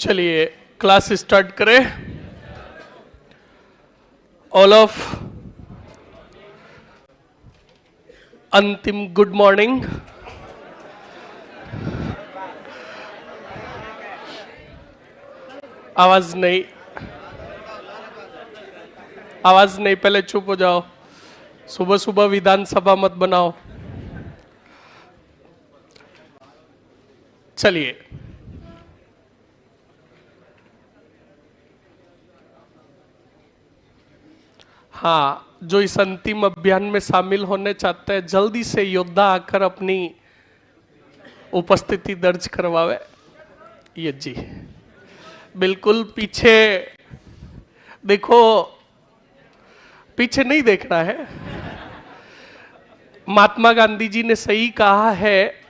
चलिए class start करें। All of अंतिम गुड मॉर्निंग। आवाज नहीं, आवाज नहीं, पहले चुप हो जाओ। सुबह सुबह विधानसभा मत बनाओ। चलिए हाँ, जो इस अंतिम अभियान में शामिल होने चाहते हैं जल्दी से योद्धा आकर अपनी उपस्थिति दर्ज करवावे। ये जी बिल्कुल पीछे देखो, पीछे नहीं देखना है। महात्मा गांधी जी ने सही कहा है,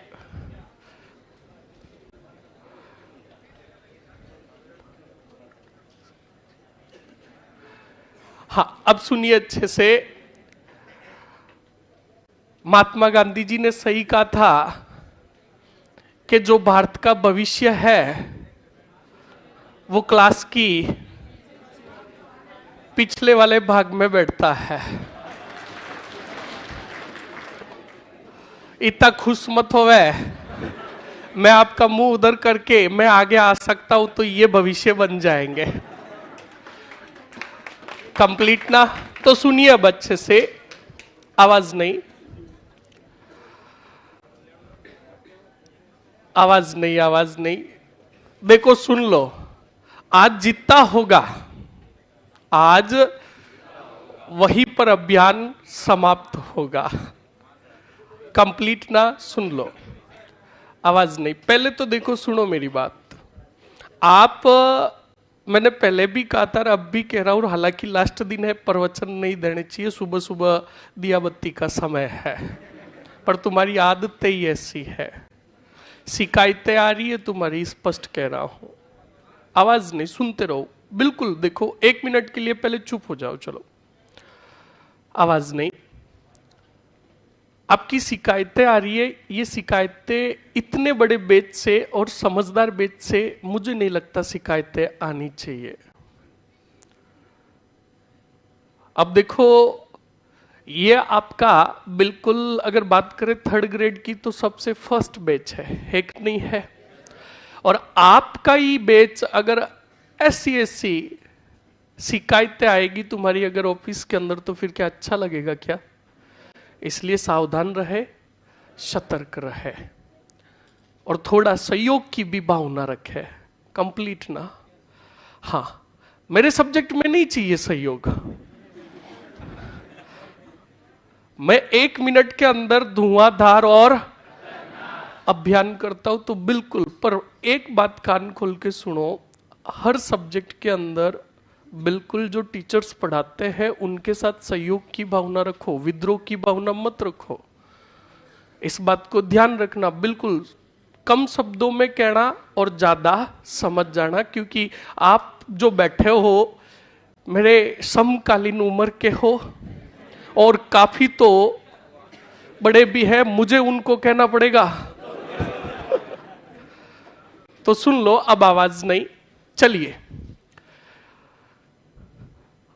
हाँ अब सुनिए अच्छे से। महात्मा गांधी जी ने सही कहा था कि जो भारत का भविष्य है वो क्लास की पिछले वाले भाग में बैठता है। इतना खुश मत होवे, मैं आपका मुंह उधर करके मैं आगे आ सकता हूं तो ये भविष्य बन जाएंगे। कंप्लीट ना? तो सुनिए अब अच्छे से। आवाज नहीं, आवाज नहीं, आवाज नहीं। देखो सुन लो, आज जितना होगा आज वहीं पर अभियान समाप्त होगा। कंप्लीट ना? सुन लो। आवाज नहीं, पहले तो देखो, सुनो मेरी बात। आप, मैंने पहले भी कहा था और अब भी कह रहा हूं, हालांकि लास्ट दिन है, प्रवचन नहीं देने चाहिए, सुबह सुबह दिया बत्ती का समय है, पर तुम्हारी आदतें ही ऐसी है। शिकायतें आ रही है तुम्हारी, स्पष्ट कह रहा हूं। आवाज नहीं, सुनते रहो बिल्कुल। देखो 1 मिनट के लिए पहले चुप हो जाओ। चलो, आवाज नहीं। आपकी शिकायतें आ रही है, ये शिकायतें इतने बड़े बेच से और समझदार बेच से मुझे नहीं लगता शिकायतें आनी चाहिए। अब देखो, ये आपका बिल्कुल, अगर बात करें 3rd ग्रेड की तो सबसे फर्स्ट बैच है कि नहीं है? और आपका ही बैच अगर ऐसी शिकायतें आएगी तुम्हारी अगर ऑफिस के अंदर, तो फिर क्या अच्छा लगेगा क्या? इसलिए सावधान रहे, सतर्क रहे और थोड़ा सहयोग की भी भावना रखे। कंप्लीट ना? हाँ, मेरे सब्जेक्ट में नहीं चाहिए सहयोग। मैं 1 मिनट के अंदर धुआंधार और अभियान करता हूं, तो बिल्कुल। पर एक बात कान खोल के सुनो, हर सब्जेक्ट के अंदर बिल्कुल जो टीचर्स पढ़ाते हैं उनके साथ सहयोग की भावना रखो, विद्रोह की भावना मत रखो। इस बात को ध्यान रखना। बिल्कुल कम शब्दों में कहना और ज्यादा समझ जाना, क्योंकि आप जो बैठे हो मेरे समकालीन उम्र के हो और काफी तो बड़े भी हैं, मुझे उनको कहना पड़ेगा। तो सुन लो, अब आवाज नहीं। चलिए,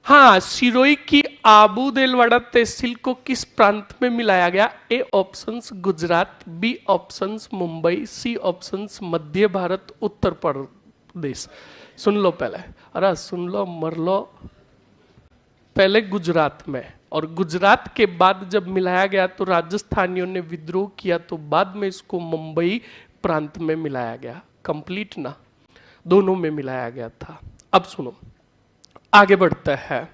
हाँ, सिरोही की आबू देलवाड़ा तहसील को किस प्रांत में मिलाया गया? A options Gujarat, B options Mumbai, C options Madhya Bharat, Uttar Pradesh. सुन लो पहले, अरे सुन लो, मर लो। पहले गुजरात में, और गुजरात के बाद जब मिलाया गया तो राजस्थानियों ने विद्रोह किया, तो बाद में इसको मुंबई प्रांत में मिलाया गया। कंप्लीट ना? दोनों में मिलाया गया था। अब सुनो, आगे बढ़ते हैं।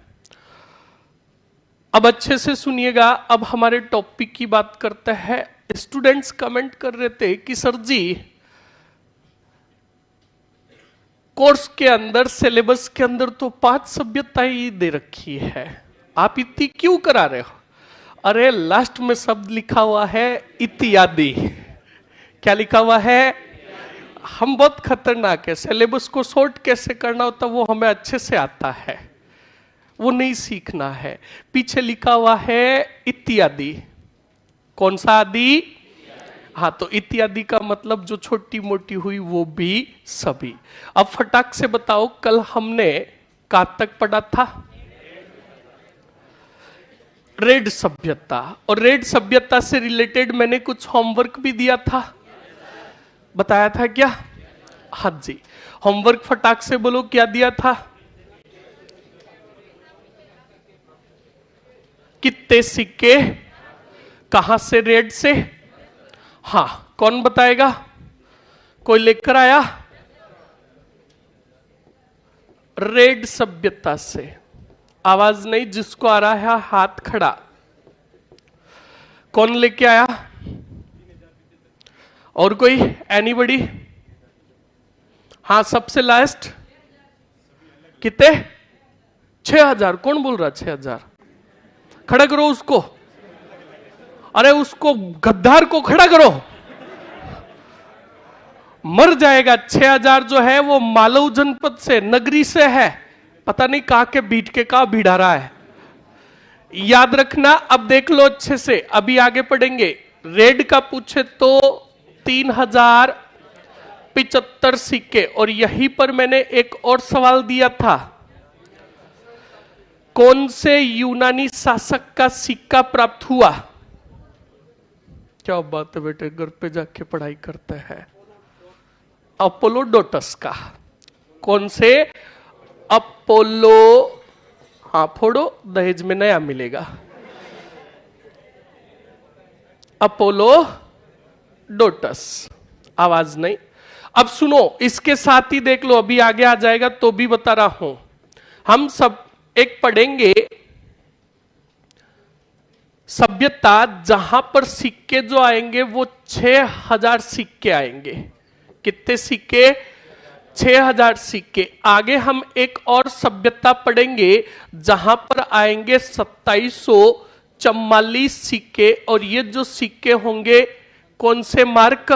अब अच्छे से सुनिएगा। अब हमारे टॉपिक की बात करते हैं। स्टूडेंट्स कमेंट कर रहे थे कि सर जी, कोर्स के अंदर, सिलेबस के अंदर तो 5 सभ्यताएं ही दे रखी है, आप इतनी क्यों करा रहे हो? अरे लास्ट में शब्द लिखा हुआ है इत्यादि। क्या लिखा हुआ है? हम बहुत खतरनाक है। सिलेबस को शॉर्ट कैसे करना होता वो हमें अच्छे से आता है, वो नहीं सीखना है। पीछे लिखा हुआ है इत्यादि। कौन सा आदि? हाँ, तो इत्यादि का मतलब जो छोटी मोटी हुई वो भी सभी। अब फटाक से बताओ, कल हमने कहाँ तक पढ़ा था? रेड सभ्यता। और रेड सभ्यता से रिलेटेड मैंने कुछ होमवर्क भी दिया था, बताया था क्या? हाँ जी, होमवर्क फटाक से बोलो क्या दिया था? कितने सिक्के, कहां से? रेड से। हाँ, कौन बताएगा? कोई लेकर आया? रेड सभ्यता से। आवाज नहीं, जिसको आ रहा है हाथ खड़ा। कौन लेके आया? और कोई? एनीबडी? हाँ, सबसे लास्ट कितने? 6000। कौन बोल रहा 6000? खड़ा करो उसको। अरे उसको, गद्दार को खड़ा करो, मर जाएगा। 6000 जो है वो मालव जनपद से, नगरी से है, पता नहीं कहां के बीट के कहां भिड़ा रहा है। याद रखना। अब देख लो अच्छे से, अभी आगे पढ़ेंगे। रेड का पूछे तो 3075 सिक्के। और यहीं पर मैंने एक और सवाल दिया था, कौन से यूनानी शासक का सिक्का प्राप्त हुआ? क्या बात है बेटे, घर पे जाके पढ़ाई करते हैं। अपोलोडोटस का। कौन से? अपोलो। हाँ फोड़ो, दहेज में नया मिलेगा। अपोलोडोटस। आवाज नहीं। अब सुनो, इसके साथ ही देख लो, अभी आगे आ जाएगा तो भी बता रहा हूं। हम सब एक पढ़ेंगे सभ्यता, जहां पर सिक्के जो आएंगे वो 6000 सिक्के आएंगे। कितने सिक्के? 6000 सिक्के। आगे हम एक और सभ्यता पढ़ेंगे जहां पर आएंगे 2744 सिक्के। और ये जो सिक्के होंगे कौन से मार्क?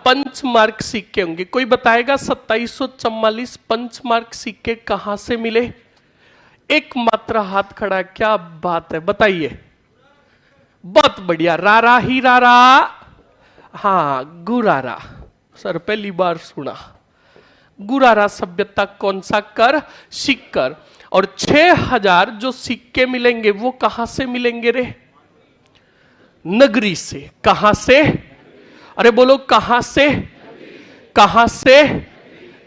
पंच मार्क सिक्के होंगे। कोई बताएगा 2744 पंच मार्क सिक्के कहां से मिले? एकमात्र हाथ खड़ा, क्या बात है, बताइए। बहुत बढ़िया, रारा ही रारा। हाँ, गुरारा। सर पहली बार सुना। गुरारा सभ्यता कौन सा कर? सिक्कर। और 6000 जो सिक्के मिलेंगे वो कहां से मिलेंगे रे? नगरी से। कहां से? अरे बोलो कहां से? कहां से?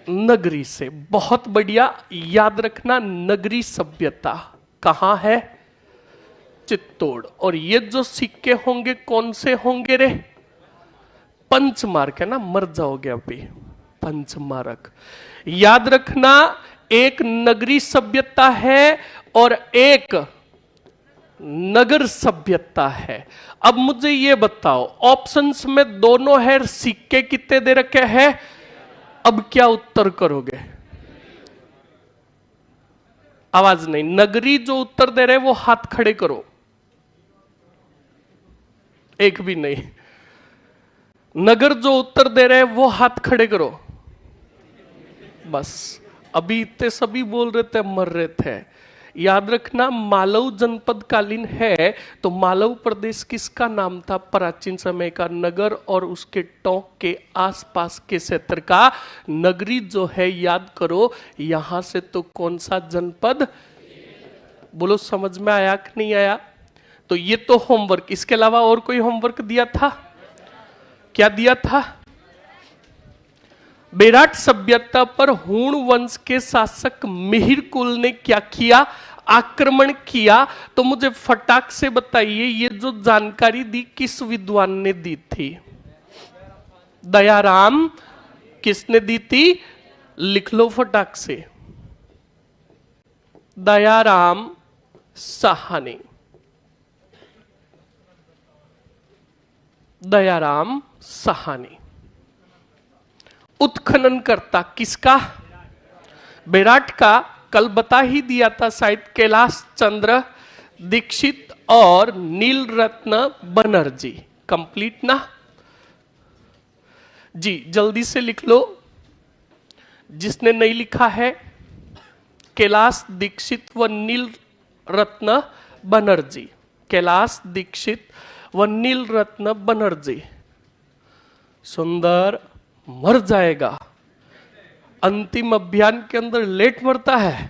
नगरी से। बहुत बढ़िया, याद रखना। नगरी सभ्यता कहां है? चित्तौड़। और ये जो सिक्के होंगे कौन से होंगे रे? पंचमार्क है ना, मर जाओगे अभी। पंचमार्क याद रखना। एक नगरी सभ्यता है और एक नगर सभ्यता है। अब मुझे ये बताओ, ऑप्शंस में दोनों है, सिक्के कितने दे रखे हैं? अब क्या उत्तर करोगे? आवाज नहीं। नगरी जो उत्तर दे रहे वो हाथ खड़े करो। एक भी नहीं। नगर जो उत्तर दे रहे वो हाथ खड़े करो। बस, अभी इतने सभी बोल रहे थे, मर रहे थे। याद रखना, मालव जनपद कालीन है तो मालव प्रदेश किसका नाम था? प्राचीन समय का नगर और उसके टोंक के आसपास के क्षेत्र का। नगरी जो है, याद करो, यहां से तो कौन सा जनपद? बोलो समझ में आया कि नहीं आया? तो ये तो होमवर्क। इसके अलावा और कोई होमवर्क दिया था? क्या दिया था? बेराट सभ्यता पर हूण वंश के शासक मिहिर कुल ने क्या किया? आक्रमण किया। तो मुझे फटाक से बताइए, ये जो जानकारी दी किस विद्वान ने दी थी? दयाराम। किसने दी थी? लिख लो फटाक से। दयाराम साहनी। दयाराम साहनी। उत्खनन करता किसका? बेराट का। कल बता ही दिया था शायद, कैलाश चंद्र दीक्षित और नील रत्न बनर्जी। कंप्लीट ना जी? जल्दी से लिख लो, जिसने नहीं लिखा है। कैलाश दीक्षित व नील रत्न बनर्जी। कैलाश दीक्षित व नील रत्न बनर्जी। सुंदर मर जाएगा, अंतिम अभियान के अंदर लेट मरता है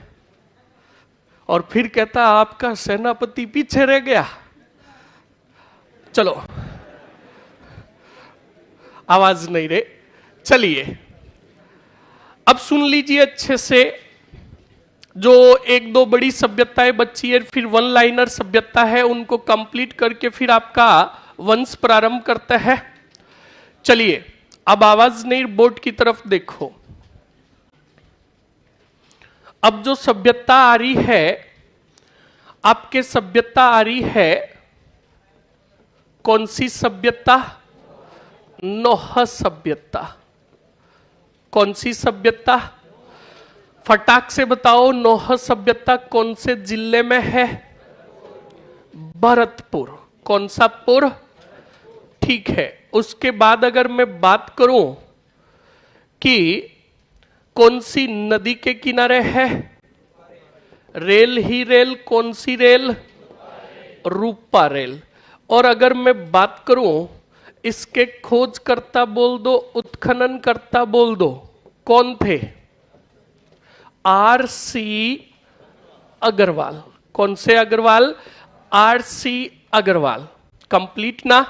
और फिर कहता आपका सेनापति पीछे रह गया। चलो, आवाज नहीं रे, चलिए अब सुन लीजिए अच्छे से। जो एक दो बड़ी सभ्यताएं बची है, फिर वन लाइनर सभ्यता है, उनको कंप्लीट करके फिर आपका वंश प्रारंभ करता है। चलिए अब आवाज नहीं, बोर्ड की तरफ देखो। अब जो सभ्यता आ रही है आपके, सभ्यता आ रही है कौन सी सभ्यता? नोह सभ्यता। कौन सी सभ्यता? फटाक से बताओ, नोह सभ्यता कौन से जिले में है? भरतपुर। कौन सा पुर? ठीक है। उसके बाद अगर मैं बात करूं कि कौन सी नदी के किनारे है? रेल ही रेल। कौन सी रेल? रूपा रेल। और अगर मैं बात करूं, इसके खोजकर्ता बोल दो, उत्खनन करता बोल दो, कौन थे? R.C. अग्रवाल। कौन से अग्रवाल? R.C. अग्रवाल। कंप्लीट ना?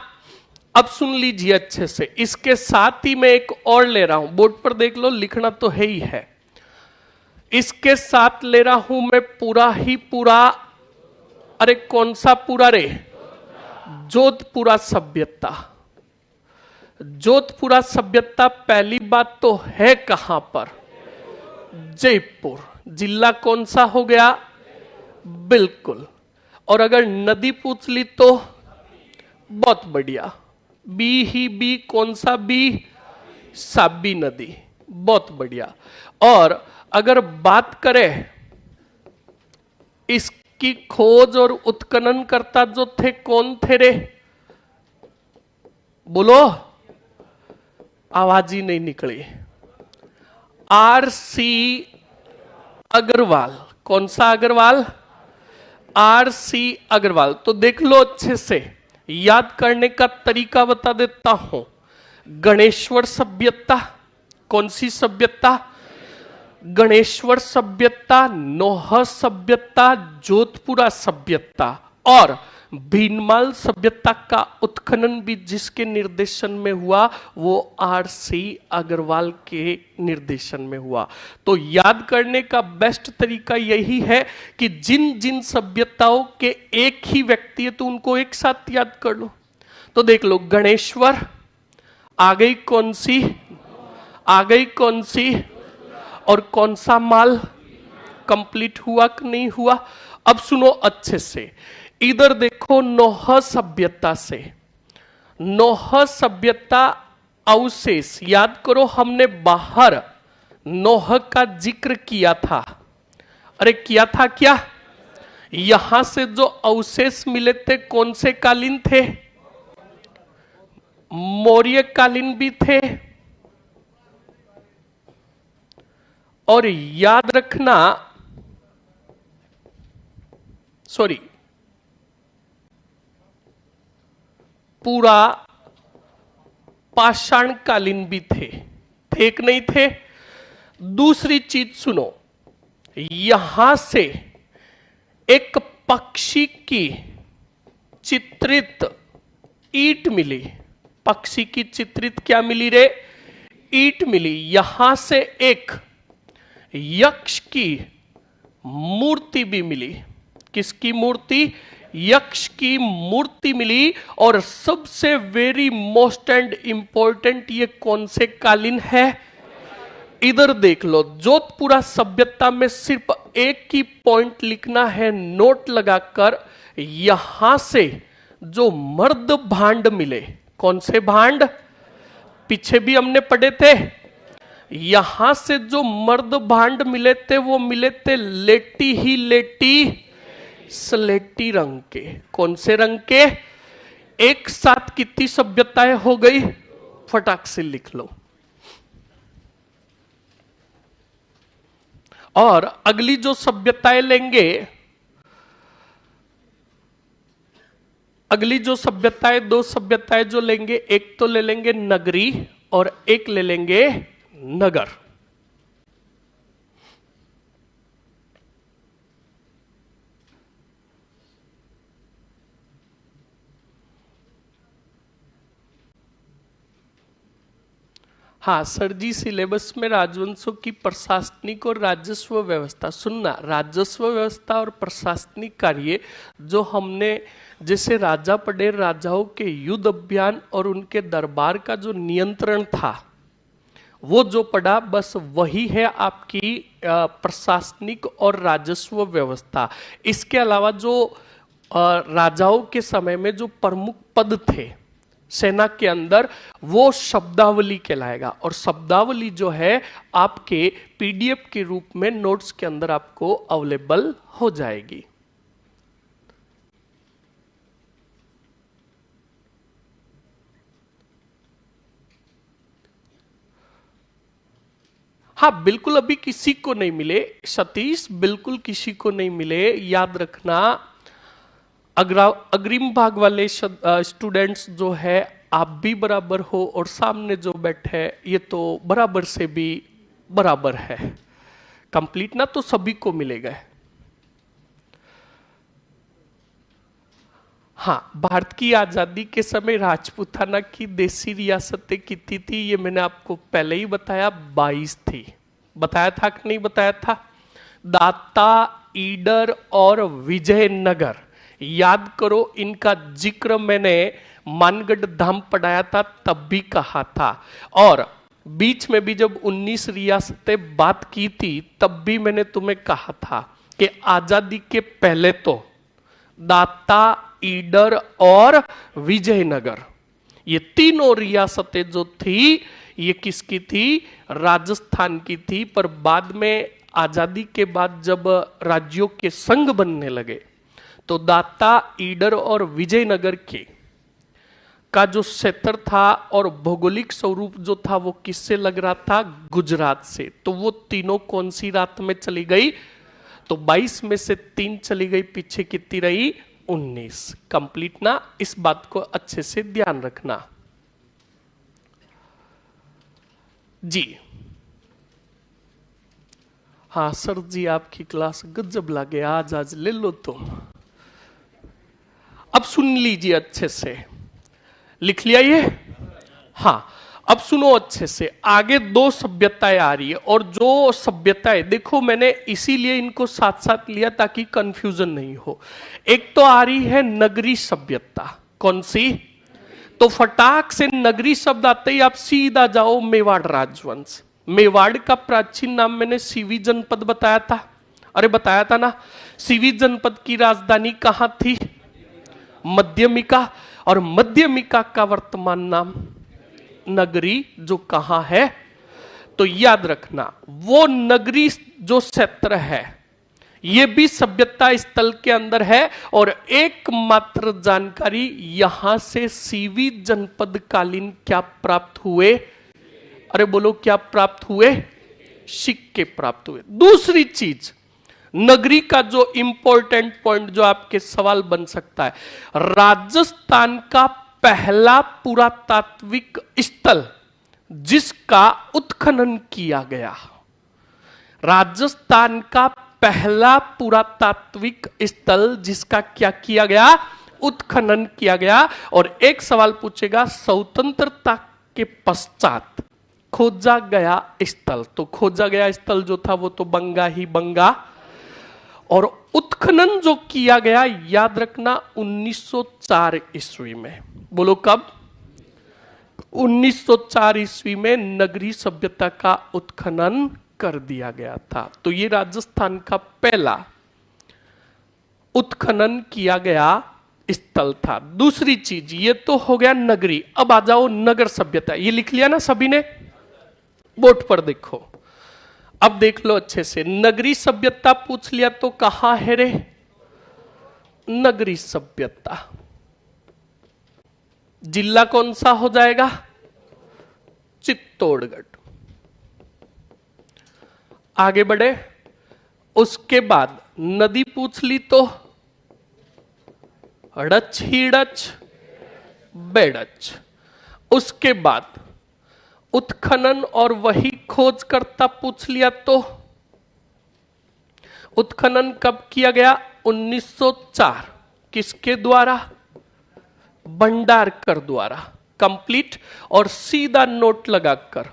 अब सुन लीजिए अच्छे से। इसके साथ ही मैं एक और ले रहा हूं, बोर्ड पर देख लो, लिखना तो है ही है। इसके साथ ले रहा हूं मैं पूरा ही पूरा, अरे कौन सा पूरा रे? जोधपुरा सभ्यता। जोधपुरा सभ्यता पहली बात तो है कहां पर? जयपुर। जिला कौन सा हो गया? बिल्कुल। और अगर नदी पूछ ली तो बहुत बढ़िया, बी ही बी। कौन सा बी? साबी नदी। बहुत बढ़िया। और अगर बात करें इसकी खोज और उत्खनन करता जो थे, कौन थे रे? बोलो, आवाज ही नहीं निकली। R.C. अग्रवाल। कौन सा अग्रवाल? R.C. अग्रवाल। तो देख लो अच्छे से, याद करने का तरीका बता देता हूं। गणेश्वर सभ्यता। कौन सी सभ्यता? गणेश्वर सभ्यता, नोह सभ्यता, जोधपुरा सभ्यता और भीनमाल सभ्यता का उत्खनन भी जिसके निर्देशन में हुआ वो R.C. अग्रवाल के निर्देशन में हुआ। तो याद करने का बेस्ट तरीका यही है कि जिन जिन सभ्यताओं के एक ही व्यक्ति है तो उनको एक साथ याद कर लो। तो देख लो, गणेश्वर आ गई, कौन सी आ गई? कौन सी? और कौन सा माल? कंप्लीट हुआ कि नहीं हुआ? अब सुनो अच्छे से, इधर देखो। नोह सभ्यता से, नोह सभ्यता अवशेष याद करो, हमने बाहर नोह का जिक्र किया था। अरे किया था क्या? यहां से जो अवशेष मिले थे कौन से कालीन थे? मौर्य कालीन भी थे। और याद रखना, सॉरी, पूरा पाषाण कालीन भी थे। थे कि नहीं थे? दूसरी चीज सुनो, यहां से एक पक्षी की चित्रित ईंट मिली। पक्षी की चित्रित क्या मिली रे? ईंट मिली। यहां से एक यक्ष की मूर्ति भी मिली। किसकी मूर्ति? यक्ष की मूर्ति मिली। और सबसे वेरी मोस्ट एंड इंपॉर्टेंट, ये कौन से कालीन है? इधर देख लो, जोधपुरा सभ्यता में सिर्फ एक ही पॉइंट लिखना है नोट लगाकर। यहां से जो मर्द भांड मिले, कौन से भांड? पीछे भी हमने पढ़े थे। यहां से जो मर्द भांड मिले थे वो मिले थे लेटी ही लेटी, स्लेटी रंग के। कौन से रंग के? एक साथ कितनी सभ्यताएं हो गई? फटाक से लिख लो। और अगली जो सभ्यताएं लेंगे, अगली जो सभ्यताएं, दो सभ्यताएं जो लेंगे, एक तो ले लेंगे नगरी और एक ले लेंगे नगर। हाँ सर जी, सिलेबस में राजवंशों की प्रशासनिक और राजस्व व्यवस्था, सुनना, राजस्व व्यवस्था और प्रशासनिक कार्य जो हमने, जैसे राजा पड़े, राजाओं के युद्ध अभियान और उनके दरबार का जो नियंत्रण था, वो जो पढ़ा बस वही है आपकी प्रशासनिक और राजस्व व्यवस्था। इसके अलावा जो राजाओं के समय में जो प्रमुख पद थे सेना के अंदर, वो शब्दावली कहलाएगा। और शब्दावली जो है आपके पीडीएफ के रूप में नोट्स के अंदर आपको अवेलेबल हो जाएगी। हाँ बिल्कुल, अभी किसी को नहीं मिले सतीश, बिल्कुल किसी को नहीं मिले। याद रखना, अग्रिम भाग वाले स्टूडेंट्स जो है आप भी बराबर हो, और सामने जो बैठे ये तो बराबर से भी बराबर है। कंप्लीट ना तो सभी को मिलेगा। हाँ, भारत की आजादी के समय राजपूताना की देशी रियासतें कितनी थी, ये मैंने आपको पहले ही बताया, 22 थी। बताया था कि नहीं बताया था? दाता, ईडर और विजयनगर, याद करो, इनका जिक्र मैंने मानगढ़ धाम पढ़ाया था तब भी कहा था। और बीच में भी जब 19 रियासतें बात की थी तब भी मैंने तुम्हें कहा था कि आजादी के पहले तो दाता, ईडर और विजयनगर, ये तीनों रियासतें जो थी ये किसकी थी? राजस्थान की थी। पर बाद में आजादी के बाद जब राज्यों के संघ बनने लगे तो दाता, ईडर और विजयनगर के का जो क्षेत्र था और भौगोलिक स्वरूप जो था वो किससे लग रहा था? गुजरात से। तो वो तीनों कौन सी रात में चली गई? तो 22 में से 3 चली गई, पीछे कितनी रही? 19। कंप्लीट ना? इस बात को अच्छे से ध्यान रखना जी। हाँ सर जी, आपकी क्लास गजब लगे, आज ले लो तुम। अब सुन लीजिए अच्छे से, लिख लिया ये? हाँ, अब सुनो अच्छे से। आगे 2 सभ्यताएं आ रही है, और जो सभ्यताएं देखो मैंने इसीलिए इनको साथ साथ लिया ताकि कंफ्यूजन नहीं हो। एक तो आ रही है नगरी सभ्यता। कौन सी? तो फटाक से नगरी शब्द आते ही आप सीधा जाओ मेवाड़ राजवंश। मेवाड़ का प्राचीन नाम मैंने सीवी जनपद बताया था। अरे बताया था ना? सीवी जनपद की राजधानी कहां थी? मध्यमिका। और मध्यमिका का वर्तमान नाम नगरी, जो कहां है? तो याद रखना, वो नगरी जो क्षेत्र है ये भी सभ्यता स्थल के अंदर है। और एकमात्र जानकारी यहां से सीवी जनपद कालीन क्या प्राप्त हुए? अरे बोलो, क्या प्राप्त हुए? सिक्के प्राप्त हुए। दूसरी चीज, नगरी का जो इंपॉर्टेंट पॉइंट जो आपके सवाल बन सकता है, राजस्थान का पहला पुरातात्विक स्थल जिसका उत्खनन किया गया, राजस्थान का पहला पुरातात्विक स्थल जिसका क्या किया गया? उत्खनन किया गया। और एक सवाल पूछेगा, स्वतंत्रता के पश्चात खोजा गया स्थल, तो खोजा गया स्थल जो था वो तो बंगा ही बंगा। और उत्खनन जो किया गया, याद रखना, 1904 ईस्वी में। बोलो कब? 1904 ईस्वी में नगरी सभ्यता का उत्खनन कर दिया गया था। तो ये राजस्थान का पहला उत्खनन किया गया स्थल था। दूसरी चीज, ये तो हो गया नगरी। अब आ जाओ नगर सभ्यता। ये लिख लिया ना सभी ने? बोर्ड पर देखो, अब देख लो अच्छे से। नगरी सभ्यता पूछ लिया तो कहां है रे? नगरी सभ्यता जिला कौन सा हो जाएगा? चित्तौड़गढ़। आगे बढ़े, उसके बाद नदी पूछ ली तो डच ही डच बेडच। उसके बाद उत्खनन और वही खोजकर्ता पूछ लिया तो उत्खनन कब किया गया? 1904। किसके द्वारा? भंडारकर द्वारा। कंप्लीट। और सीधा नोट लगाकर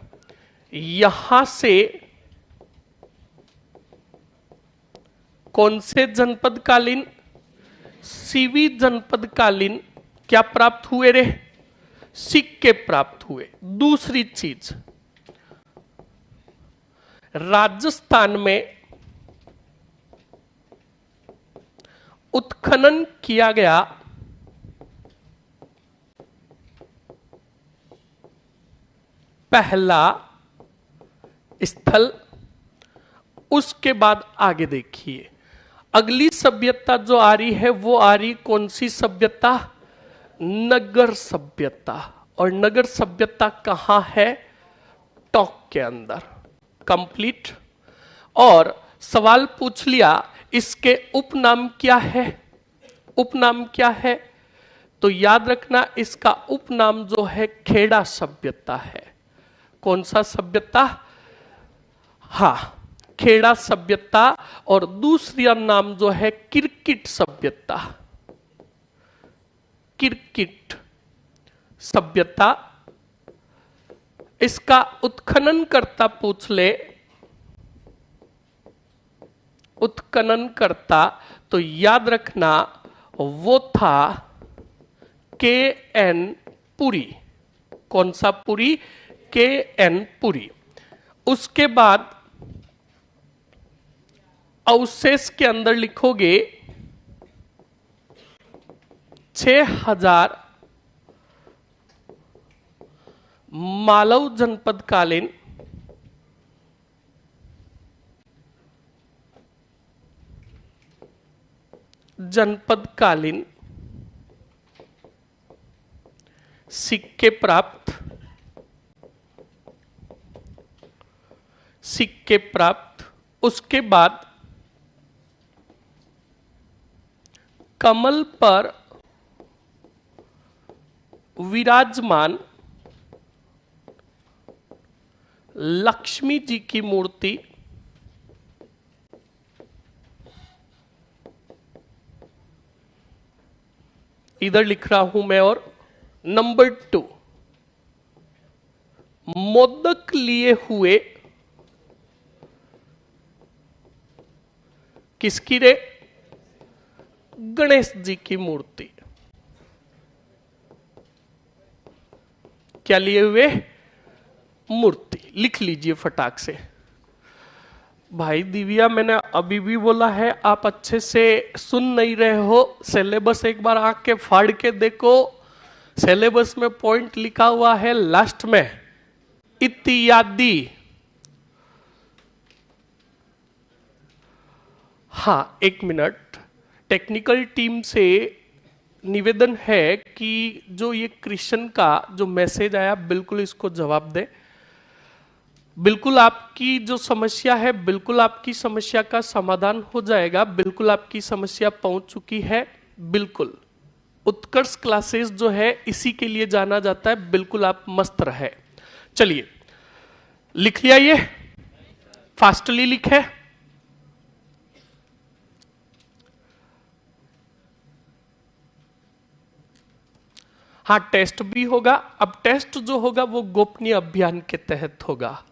यहां से कौन से जनपद कालीन? सीवी जनपद कालीन क्या प्राप्त हुए रे? सिक्के प्राप्त हुए। दूसरी चीज, राजस्थान में उत्खनन किया गया पहला स्थल। उसके बाद आगे देखिए, अगली सभ्यता जो आ रही है वो आ रही कौन सी सभ्यता? नगर सभ्यता। और नगर सभ्यता कहां है? टॉक के अंदर। कंप्लीट। और सवाल पूछ लिया इसके उपनाम क्या है? उपनाम क्या है? तो याद रखना इसका उपनाम जो है खेड़ा सभ्यता है। कौन सा सभ्यता? हां, खेड़ा सभ्यता। और दूसरा नाम जो है किरकिट सभ्यता। किरकिट सभ्यता। इसका उत्खनन करता पूछ ले, उत्खनन करता, तो याद रखना वो था के एन पुरी। कौन सा पुरी? के एन पुरी। उसके बाद अवशेष के अंदर लिखोगे 6000 मालव जनपद कालीन जनपद कालीन सिक्के प्राप्त। सिक्के प्राप्त। उसके बाद कमल पर विराजमान लक्ष्मी जी की मूर्ति इधर लिख रहा हूं मैं। और नंबर 2, मोदक लिए हुए किसकी रे? गणेश जी की मूर्ति। क्या लिए हुए? मूर्ति। लिख लीजिए फटाक से। भाई दिव्या, मैंने अभी भी बोला है, आप अच्छे से सुन नहीं रहे हो। सिलेबस एक बार आंख के फाड़ के देखो। सिलेबस में पॉइंट लिखा हुआ है लास्ट में, इत्यादि। हाँ, 1 मिनट। टेक्निकल टीम से निवेदन है कि जो ये क्रिश्चियन का जो मैसेज आया, बिल्कुल इसको जवाब दे। बिल्कुल आपकी जो समस्या है, बिल्कुल आपकी समस्या का समाधान हो जाएगा। बिल्कुल आपकी समस्या पहुंच चुकी है। बिल्कुल उत्कर्ष क्लासेस जो है इसी के लिए जाना जाता है। बिल्कुल आप मस्त रहे। चलिए, लिख लिया ये? फास्टली लिखे। हाँ, टेस्ट भी होगा। अब टेस्ट जो होगा वो गोपनीय अभियान के तहत होगा।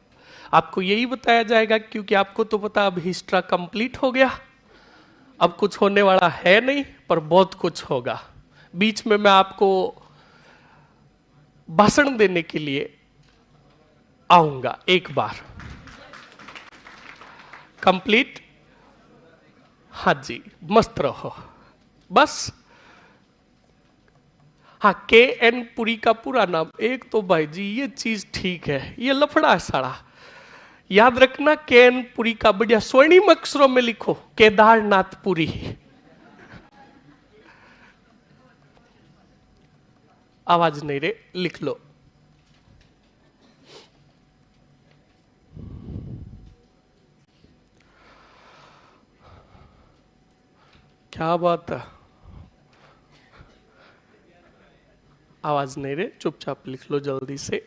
आपको यही बताया जाएगा, क्योंकि आपको तो पता अब हिस्ट्रा कंप्लीट हो गया। अब कुछ होने वाला है नहीं, पर बहुत कुछ होगा। बीच में मैं आपको भाषण देने के लिए आऊंगा एक बार। कंप्लीट। हाँ जी, मस्त रहो बस। हाँ, के एन पुरी का पूरा नाम। एक तो भाई जी ये चीज ठीक है, ये लफड़ा है सारा। याद रखना, के एन पुरी का बढ़िया स्वर्णिम अक्षरों में लिखो, केदारनाथ पुरी। आवाज नहीं रे, लिख लो। क्या बात है, आवाज नहीं रे, चुपचाप लिख लो जल्दी से।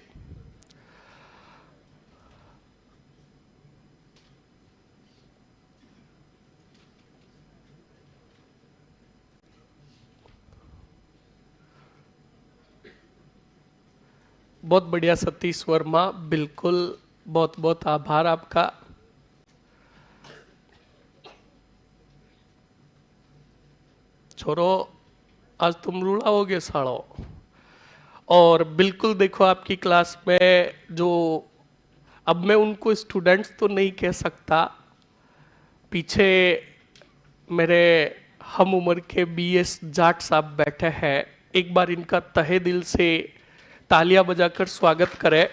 बहुत बढ़िया सतीश वर्मा, बिल्कुल, बहुत बहुत आभार आपका। छोरो आज तुम रुलाओगे साड़ो। और बिल्कुल देखो आपकी क्लास में जो, अब मैं उनको स्टूडेंट्स तो नहीं कह सकता, पीछे मेरे हम उम्र के BS जाट साहब बैठे हैं, एक बार इनका तहे दिल से तालियां बजाकर स्वागत करें।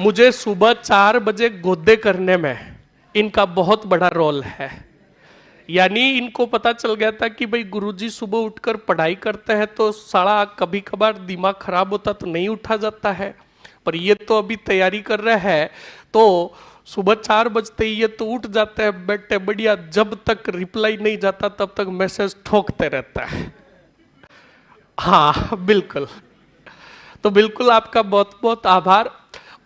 मुझे सुबह 4 बजे गोदे करने में इनका बहुत बड़ा रोल है। यानी इनको पता चल गया था कि भाई गुरुजी सुबह उठकर पढ़ाई करते हैं तो साला कभी कभार दिमाग खराब होता तो नहीं उठा जाता है, पर ये तो अभी तैयारी कर रहे हैं तो सुबह 4 बजते ही ये तो उठ जाते हैं बेटे बढ़िया, जब तक रिप्लाई नहीं जाता तब तक मैसेज ठोकते रहता है। हाँ बिल्कुल, तो बिल्कुल आपका बहुत बहुत आभार।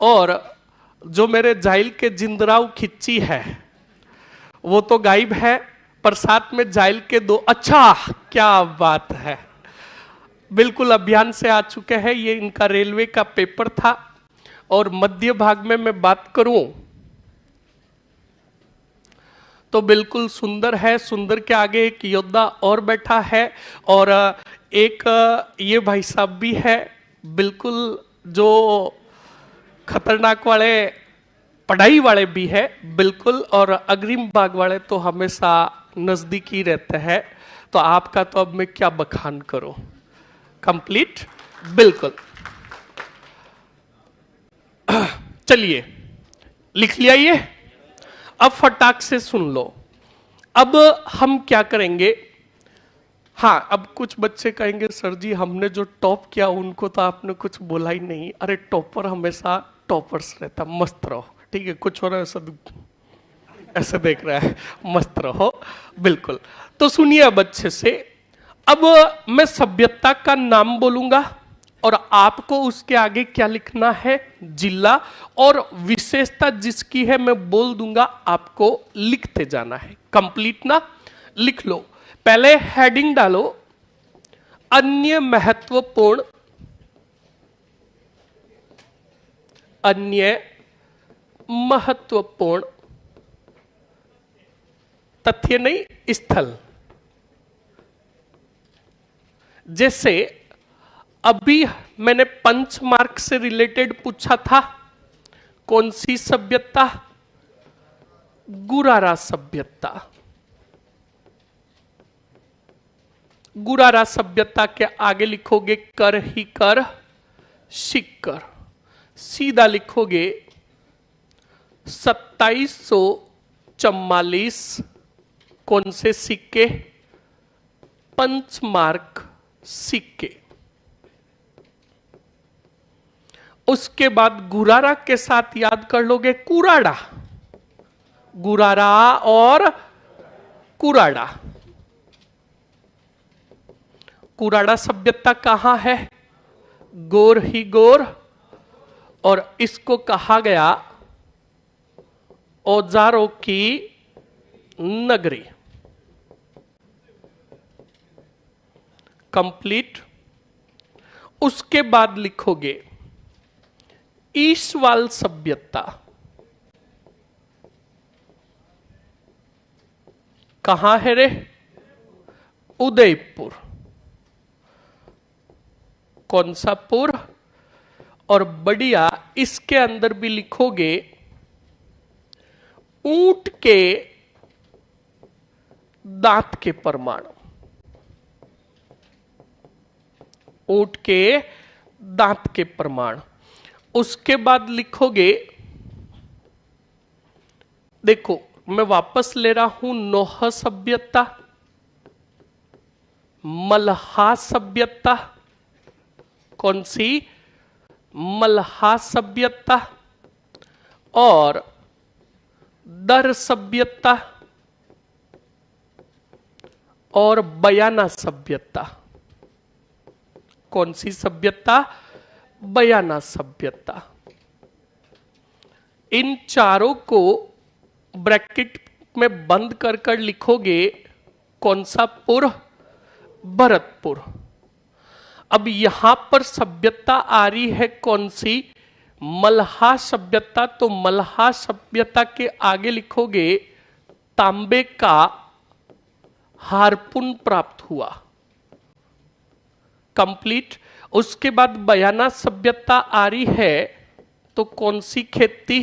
और जो मेरे जाइल के जिंदराव खिच्ची है वो तो गायब है, पर साथ में जाइल के 2, अच्छा क्या बात है, बिल्कुल अभियान से आ चुके हैं। ये इनका रेलवे का पेपर था। और मध्य भाग में मैं बात करूं तो बिल्कुल सुंदर है, सुंदर के आगे एक योद्धा और बैठा है और एक ये भाई साहब भी है, बिल्कुल जो खतरनाक वाले पढ़ाई वाले भी है बिल्कुल, और अग्रिम भाग वाले तो हमेशा नजदीक ही रहते हैं। तो आपका तो अब मैं क्या बखान करूं, कंप्लीट बिल्कुल। चलिए लिख लिया ये, अब फटाक से सुन लो। अब हम क्या करेंगे, हाँ अब कुछ बच्चे कहेंगे सर जी हमने जो टॉप किया उनको तो आपने कुछ बोला ही नहीं। अरे टॉपर हमेशा टॉपर्स रहता, मस्त रहो, ठीक है। कुछ और ऐसे देख रहा है, मस्त रहो बिल्कुल। तो सुनिए अब अच्छे से, अब मैं सभ्यता का नाम बोलूंगा और आपको उसके आगे क्या लिखना है, जिला, और विशेषता जिसकी है मैं बोल दूंगा, आपको लिखते जाना है। कंप्लीट ना, लिख लो। पहले हेडिंग डालो अन्य महत्वपूर्ण, अन्य महत्वपूर्ण तथ्य नहीं स्थल। जैसे अभी मैंने पंचमार्क से रिलेटेड पूछा था, कौन सी सभ्यता, गुरारा सभ्यता। गुरारा सभ्यता के आगे लिखोगे कर ही कर, शिक कर। सीधा लिखोगे 2744 कौन से सिक्के, पंचमार्क सिक्के। उसके बाद गुरारा के साथ याद कर लोगे कुराड़ा, गुरारा और कुराड़ा। कुराड़ा सभ्यता कहां है, गोर ही गोर, और इसको कहा गया औजारों की नगरी। कंप्लीट। उसके बाद लिखोगे ईशवाल सभ्यता, कहां है रे, उदयपुर। कौन सा पुर, और बढ़िया इसके अंदर भी लिखोगे ऊंट के दांत के प्रमाण, ऊंट के दांत के प्रमाण। उसके बाद लिखोगे, देखो मैं वापस ले रहा हूं, नोह सभ्यता, मल्हा सभ्यता, कौन सी, मल्हा सभ्यता, और दर सभ्यता, और बयाना सभ्यता। कौन सी सभ्यता, बयाना सभ्यता। इन चारों को ब्रैकेट में बंद कर कर लिखोगे, कौन सा पुर, भरतपुर। अब यहां पर सभ्यता आ रही है कौन सी? मल्हा सभ्यता। तो मल्हा सभ्यता के आगे लिखोगे तांबे का हारपुन प्राप्त हुआ, कंप्लीट। उसके बाद बयाना सभ्यता आ रही है, तो कौन सी खेती?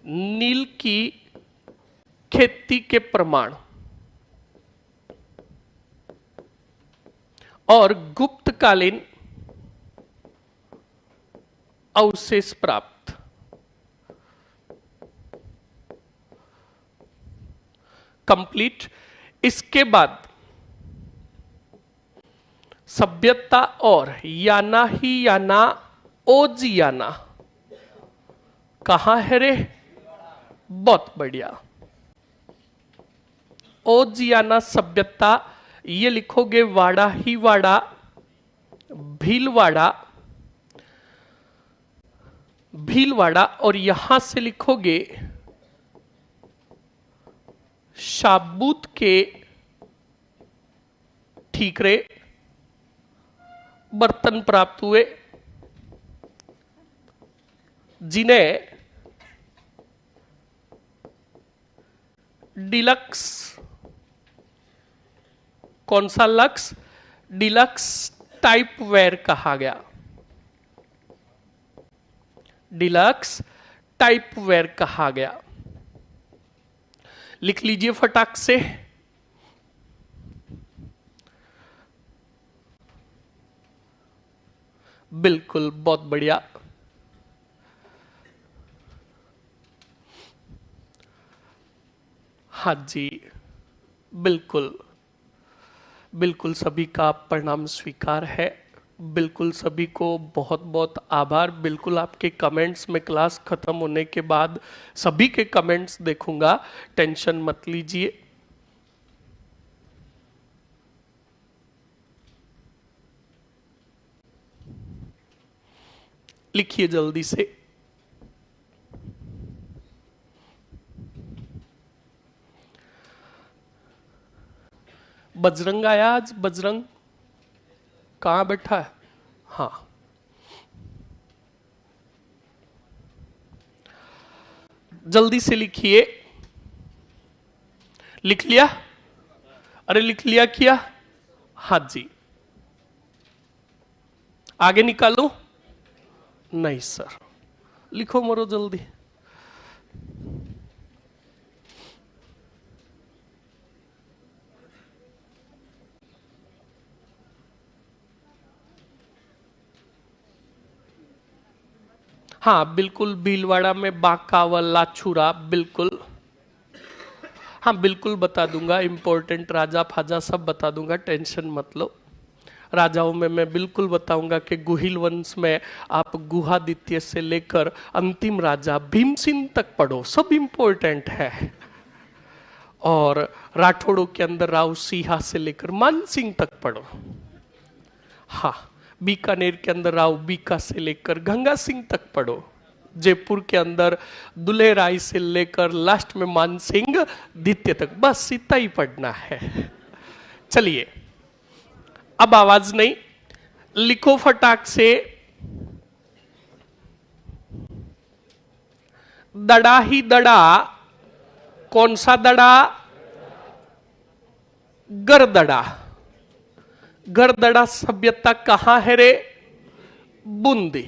नील की खेती के प्रमाण। और गुप्तकालीन अवशेष प्राप्त। कंप्लीट। इसके बाद सभ्यता और याना ही याना ओजियाना कहां है रे? बहुत बढ़िया। ओजियाना सभ्यता, ये लिखोगे वाड़ा ही वाड़ा, भीलवाड़ा, भीलवाड़ा। और यहां से लिखोगे शाबूत के ठीकरे बर्तन प्राप्त हुए, जिन्हें डिलक्स, कौन सा लक्स? डिलक्स टाइप वेयर कहा गया। डिलक्स टाइप वेयर कहा गया। लिख लीजिए फटाक से। बिल्कुल, बहुत बढ़िया। हाँ जी, बिल्कुल बिल्कुल, सभी का प्रणाम स्वीकार है। बिल्कुल, सभी को बहुत बहुत आभार। बिल्कुल, आपके कमेंट्स में क्लास खत्म होने के बाद सभी के कमेंट्स देखूंगा, टेंशन मत लीजिए। लिखिए जल्दी से। बजरंग आया आज? बजरंग कहां बैठा है? हाँ, जल्दी से लिखिए। लिख लिया? अरे लिख लिया क्या? हाँ जी। आगे निकालो? नहीं सर, लिखो मरो जल्दी। हाँ बिल्कुल, भीलवाड़ा में बाकावल लाछुरा, बिल्कुल। हाँ बिल्कुल बता दूंगा, इंपॉर्टेंट राजा फाजा सब बता दूंगा, टेंशन मत लो। राजाओं में मैं बिल्कुल बताऊंगा कि गुहिल वंश में आप गुहादित्य से लेकर अंतिम राजा भीमसेन तक पढ़ो, सब इंपॉर्टेंट है। और राठौड़ों के अंदर राव सिंहा से लेकर मान सिंह तक पढ़ो। हाँ, बीकानेर के अंदर राव बीका से लेकर गंगा सिंह तक पढ़ो। जयपुर के अंदर दुल्हे राय से लेकर लास्ट में मान सिंह द्वितीय तक, बस इतना ही पढ़ना है। चलिए, अब आवाज नहीं, लिखो फटाक से। दड़ा ही दड़ा, कौन सा दड़ा? गरदड़ा। गरदड़ा सभ्यता कहां है रे? बूंदी।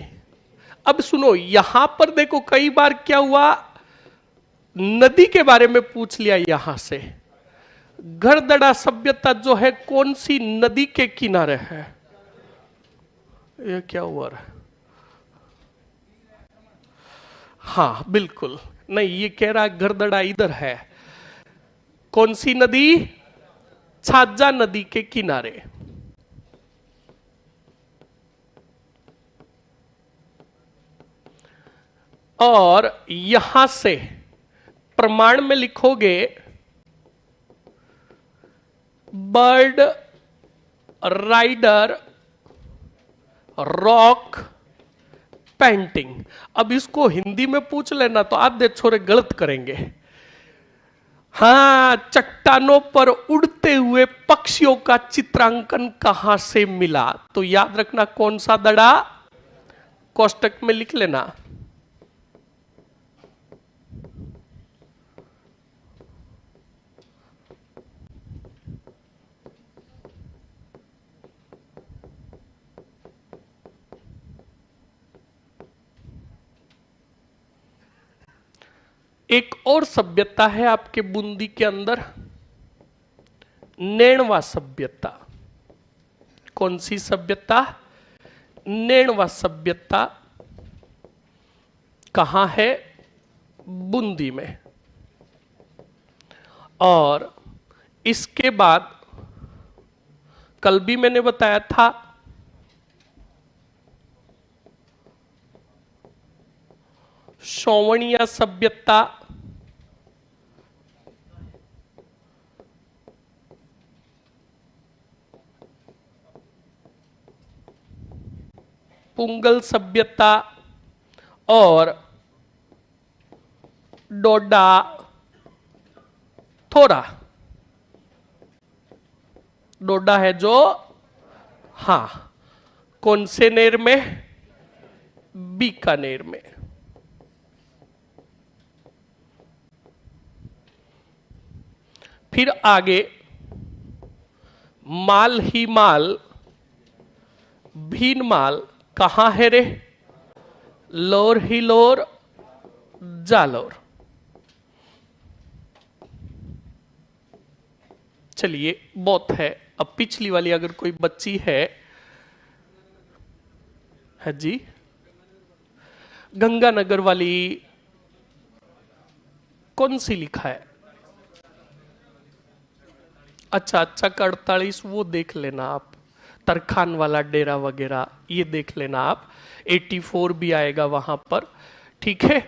अब सुनो, यहां पर देखो कई बार क्या हुआ, नदी के बारे में पूछ लिया यहां से। गरदड़ा सभ्यता जो है कौन सी नदी के किनारे है? ये क्या हुआ? हाँ बिल्कुल, नहीं ये कह रहा है गरदड़ा इधर है। कौन सी नदी? छाजा नदी के किनारे। और यहां से प्रमाण में लिखोगे बर्ड राइडर रॉक पेंटिंग। अब इसको हिंदी में पूछ लेना तो आधे छोरे गलत करेंगे। हाँ, चट्टानों पर उड़ते हुए पक्षियों का चित्रांकन कहां से मिला? तो याद रखना कौन सा दड़ा, कोष्टक में लिख लेना। एक और सभ्यता है आपके बूंदी के अंदर, नेणवा सभ्यता। कौन सी सभ्यता? नेणवा सभ्यता कहां है? बूंदी में। और इसके बाद कल भी मैंने बताया था श्रवणीय सभ्यता, पुंगल सभ्यता और डोडा थोड़ा। डोडा है जो, हां, कौन से नेर में? बीकानेर में। फिर आगे माल ही माल, भीन माल कहां है रे? लोर ही लोर, जालोर। चलिए बहुत है। अब पिछली वाली अगर कोई बच्ची है जी, गंगानगर वाली कौन सी लिखा है? अच्छा अच्छा, 48 वो देख लेना आप, तरखान वाला डेरा वगैरह ये देख लेना आप। 84 भी आएगा वहां पर, ठीक है।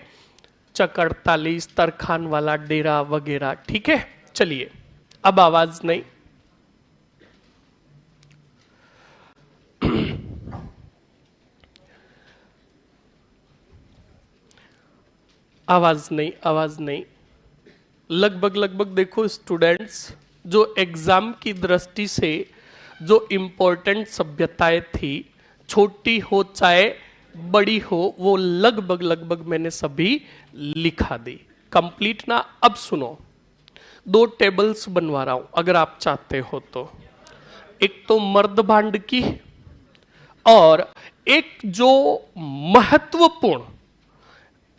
चक 48, तरखान वाला डेरा वगैरह, ठीक है। चलिए, अब आवाज नहीं। आवाज नहीं, आवाज नहीं। लगभग लगभग देखो स्टूडेंट्स, जो एग्जाम की दृष्टि से जो इंपॉर्टेंट सभ्यताएं थी, छोटी हो चाहे बड़ी हो, वो लगभग लगभग मैंने सभी लिखा दी। कंप्लीट ना? अब सुनो, 2 टेबल्स बनवा रहा हूं अगर आप चाहते हो तो। एक तो मर्द भांड की, और एक जो महत्वपूर्ण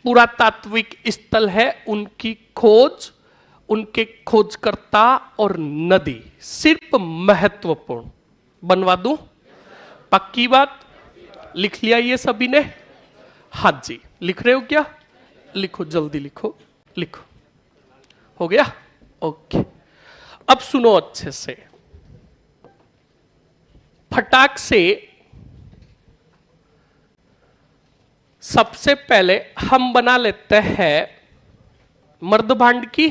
पुरातात्विक स्थल है उनकी खोज, उनके खोजकर्ता और नदी, सिर्फ महत्वपूर्ण बनवा दूं? पक्की बात? लिख लिया ये सभी ने? हाँ जी, लिख रहे हो क्या? लिखो, जल्दी लिखो, लिखो। हो गया? ओके। अब सुनो अच्छे से, फटाक से। सबसे पहले हम बना लेते हैं मर्द भांड की।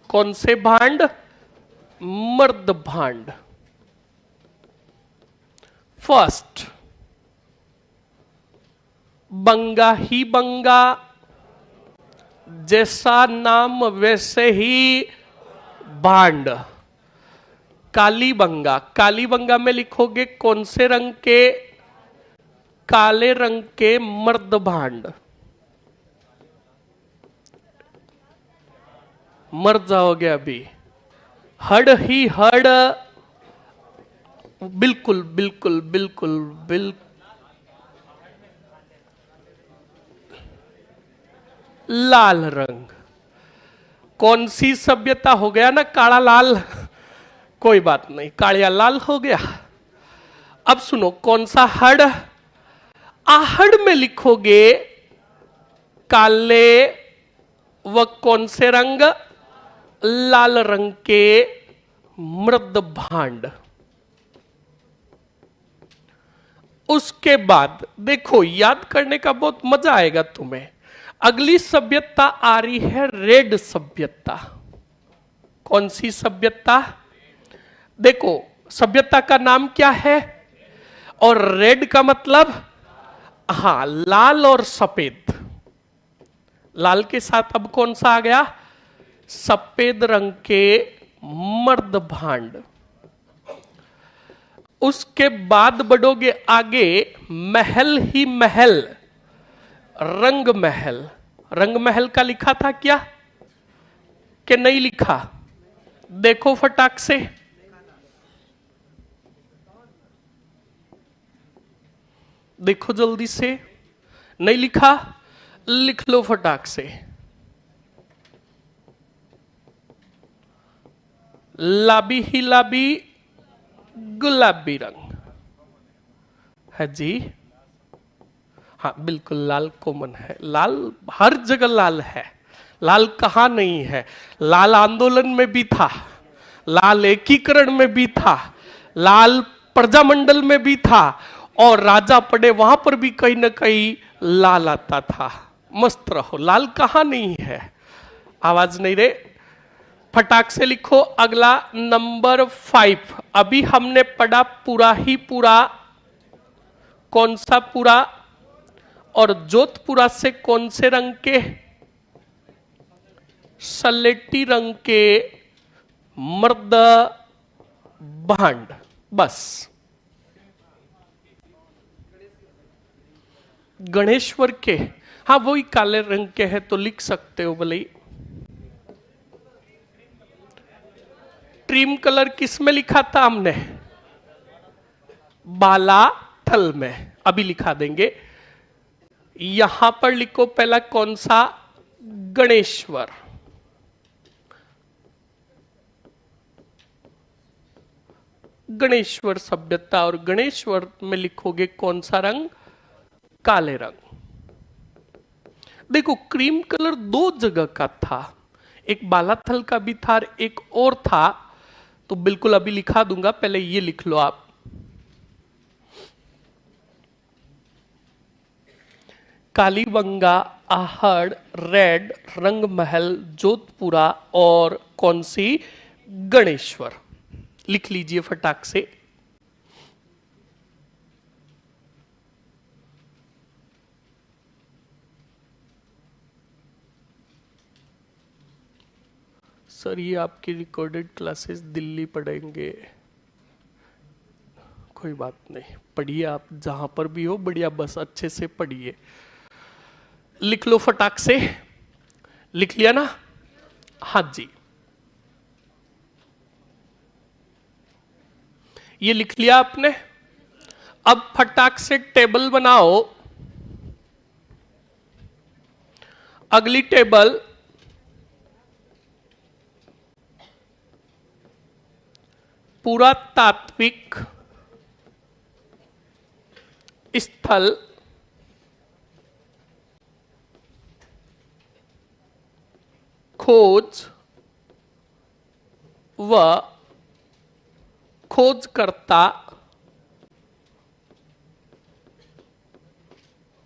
कौन से भांड? मर्द भांड। फर्स्ट, बंगा ही बंगा, जैसा नाम वैसे ही भांड। कालीबंगा, कालीबंगा में लिखोगे कौन से रंग के? काले रंग के मर्द भांड। मर जाओगे अभी। हड ही हड, बिल्कुल बिल्कुल बिल्कुल बिल्कुल, लाल रंग। कौन सी सभ्यता? हो गया ना काला लाल, कोई बात नहीं, कालिया लाल हो गया। अब सुनो, कौन सा हड? आहड़ में लिखोगे काले व कौन से रंग? लाल रंग के मृद भांड। उसके बाद देखो, याद करने का बहुत मजा आएगा तुम्हें। अगली सभ्यता आ रही है रेड सभ्यता। कौन सी सभ्यता? देखो, सभ्यता का नाम क्या है? और रेड का मतलब? हां, लाल और सफेद। लाल के साथ अब कौन सा आ गया? सफेद रंग के मर्द भांड। उसके बाद बढ़ोगे आगे, महल ही महल, रंग महल। रंग महल का लिखा था क्या कि नहीं लिखा? देखो फटाक से, देखो जल्दी से। नहीं लिखा? लिख लो फटाक से। लाबी ही लाबी, गुलाबी रंग है जी। हाँ बिल्कुल, लाल कॉमन है। लाल हर जगह लाल है। लाल कहां नहीं है? लाल आंदोलन में भी था, लाल एकीकरण में भी था, लाल प्रजामंडल में भी था, और राजा पड़े वहां पर भी कहीं ना कहीं लाल आता था। मस्त रहो, लाल कहां नहीं है? आवाज नहीं रे, फटाक से लिखो। अगला नंबर 5। अभी हमने पढ़ा पूरा ही पूरा। कौन सा पूरा? और जोधपुरा से कौन से रंग के? सलेटी रंग के मर्द भांड। बस। गणेश्वर के, हाँ वही काले रंग के हैं तो लिख सकते हो भले। ट्रीम कलर किस में लिखा था हमने? बाला थल में। अभी लिखा देंगे। यहां पर लिखो पहला कौन सा? गणेश्वर। गणेश्वर सभ्यता, और गणेश्वर में लिखोगे कौन सा रंग? काले रंग। देखो क्रीम कलर दो जगह का था, एक बालाथल का भी था, एक और था, तो बिल्कुल अभी लिखा दूंगा, पहले ये लिख लो आप। कालीबंगा, आहड़, रेड, रंग महल, जोधपुरा और कौन सी? गणेश्वर। लिख लीजिए फटाक से। सर ये आपकी रिकॉर्डेड क्लासेस दिल्ली पढ़ेंगे। कोई बात नहीं, पढ़िए आप जहां पर भी हो, बढ़िया, बस अच्छे से पढ़िए। लिख लो फटाक से। लिख लिया ना? हाँ जी, ये लिख लिया आपने। अब फटाक से टेबल बनाओ। अगली टेबल, पुरातात्विक स्थल खोज व खोजकर्ता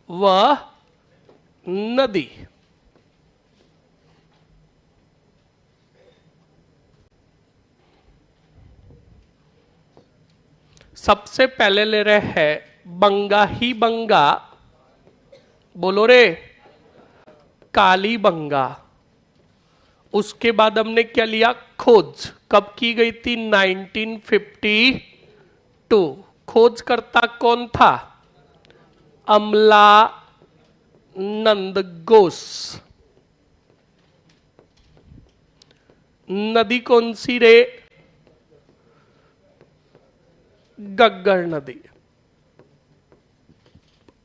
व नदी। सबसे पहले ले रहे हैं बंगा ही बंगा। बोलो रे, काली बंगा। उसके बाद हमने क्या लिया? खोज। कब की गई थी? 1952। खोजकर्ता कौन था? अमला नंद घोष। नदी कौन सी रे? गग्गर नदी।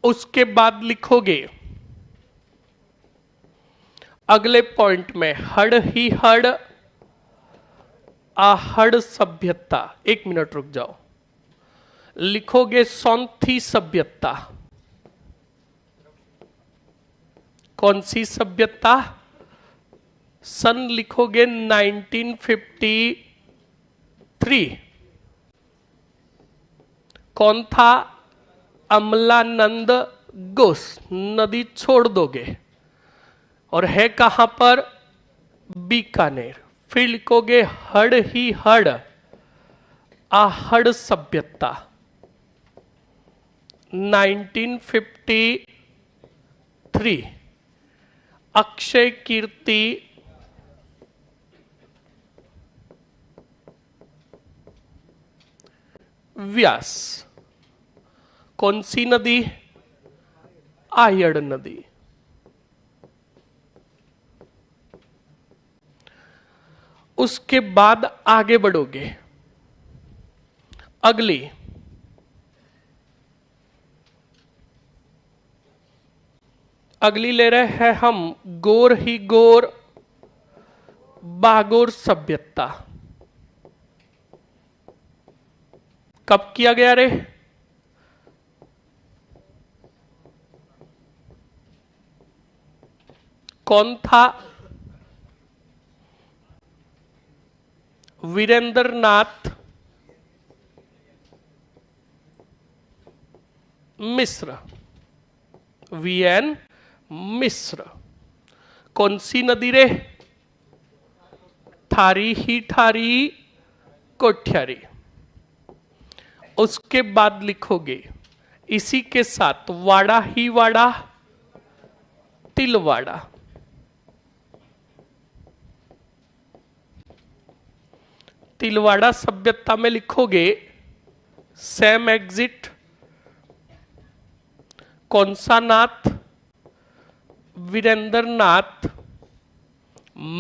उसके बाद लिखोगे अगले पॉइंट में, हड़ ही हड़, आहड़ सभ्यता। एक मिनट रुक जाओ। लिखोगे सौंथी सभ्यता। कौन सी सभ्यता? सन लिखोगे 1953। कौन था? अमलानंद घोष। नदी छोड़ दोगे, और है कहां पर? बीकानेर। फिर लिखोगे हड़ ही हड़, आहड़ सभ्यता 1953। अक्षय कीर्ति, व्यास। कौन सी नदी? आयड़ नदी। उसके बाद आगे बढ़ोगे, अगली ले रहे हैं हम गोर ही गोर बागोर सभ्यता। कब किया गया रे? कौन था? वीरेंद्र नाथ मिश्र, वीएन मिश्र। कौन सी नदी रे? ठारी ही ठारी कोठ्यारी। उसके बाद लिखोगे इसी के साथ वाड़ा ही वाड़ा तिलवाड़ा। तिलवाड़ा सभ्यता में लिखोगे सैम एग्जिट, कौन सा नाथ? वीरेंद्र नाथ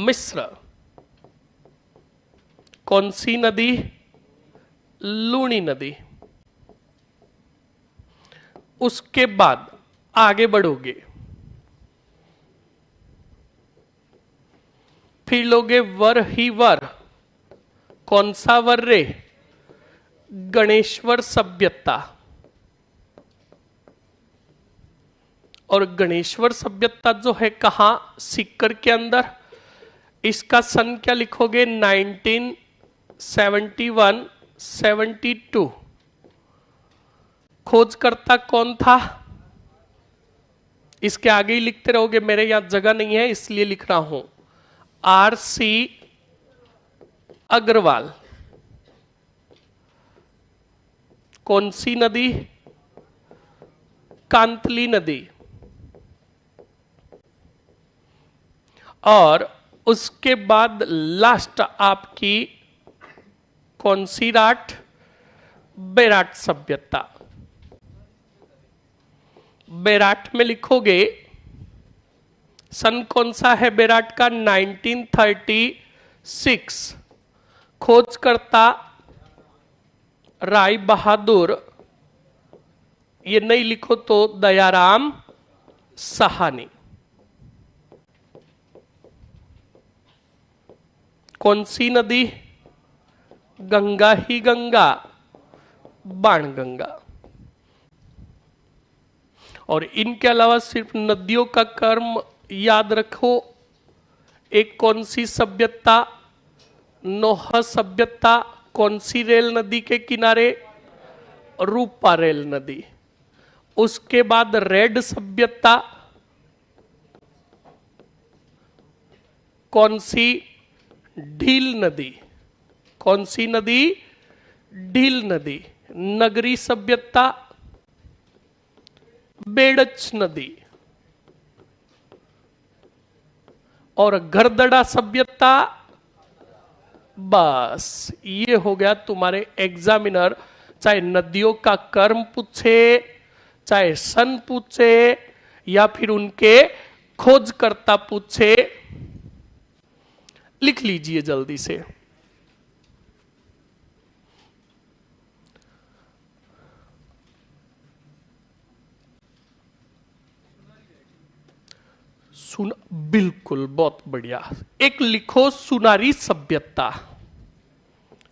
मिश्र। कौन सी नदी? लूणी नदी। उसके बाद आगे बढ़ोगे, फिर लोगे वर ही वर। कौन सा वर रे? गणेश्वर सभ्यता। और गणेश्वर सभ्यता जो है कहां? सीकर के अंदर। इसका सन क्या लिखोगे? 1971 72। खोजकर्ता कौन था? इसके आगे ही लिखते रहोगे, मेरे यहां जगह नहीं है इसलिए लिख रहा हूं। आरसी अग्रवाल। कौन सी नदी? कांतली नदी। और उसके बाद लास्ट आपकी कौन सी राट? बेराट सभ्यता। बेराट में लिखोगे सन कौन सा है बेराट का? 1936। खोजकर्ता राय बहादुर, ये नहीं लिखो तो दयाराम साहनी। कौन सी नदी? गंगा ही गंगा, बाणगंगा। और इनके अलावा सिर्फ नदियों का कर्म याद रखो। एक कौन सी सभ्यता? नोह सभ्यता। कौन सी रेल नदी के किनारे? रूपा रेल नदी। उसके बाद रेड सभ्यता। कौन सी? ढील नदी। कौन सी नदी? ढील नदी। नगरी सभ्यता बेड़च नदी। और गरदड़ा सभ्यता। बस ये हो गया तुम्हारे एग्जामिनर, चाहे नदियों का कर्म पूछे, चाहे सन पूछे, या फिर उनके खोजकर्ता पूछे। लिख लीजिए जल्दी से। सुन, बिल्कुल, बहुत बढ़िया। एक लिखो सुनारी सभ्यता।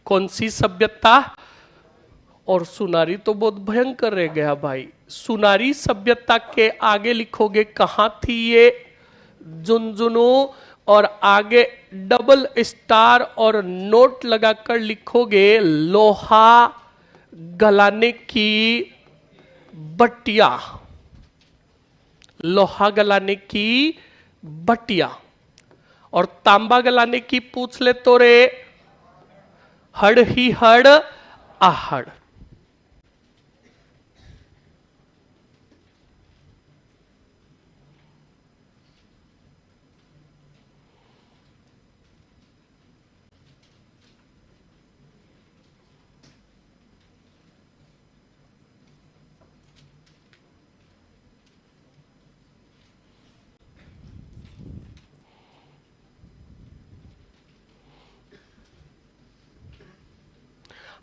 कौन सी सभ्यता? और सुनारी तो बहुत भयंकर रह गया भाई। सुनारी सभ्यता के आगे लिखोगे कहां थी ये? झुंझुनू। और आगे डबल स्टार और नोट लगाकर लिखोगे लोहा गलाने की बटिया। लोहा गलाने की बटिया। और तांबा गलाने की पूछ ले तो रे हड़ ही हड़ आहड़।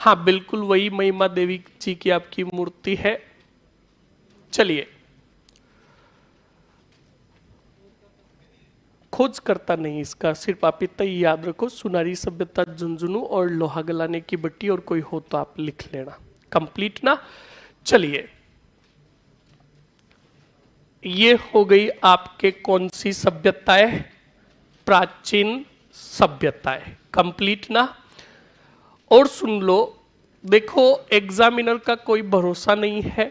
हाँ बिल्कुल वही महिमा देवी जी की आपकी मूर्ति है। चलिए, खोज करता नहीं इसका, सिर्फ आप इतना ही याद रखो, सुनारी सभ्यता झुंझुनू और लोहा गलाने की भट्टी, और कोई हो तो आप लिख लेना। कंप्लीट ना। चलिए, ये हो गई आपके कौन सी सभ्यताएं? प्राचीन सभ्यताएं। कंप्लीट ना। और सुन लो, देखो एग्जामिनर का कोई भरोसा नहीं है।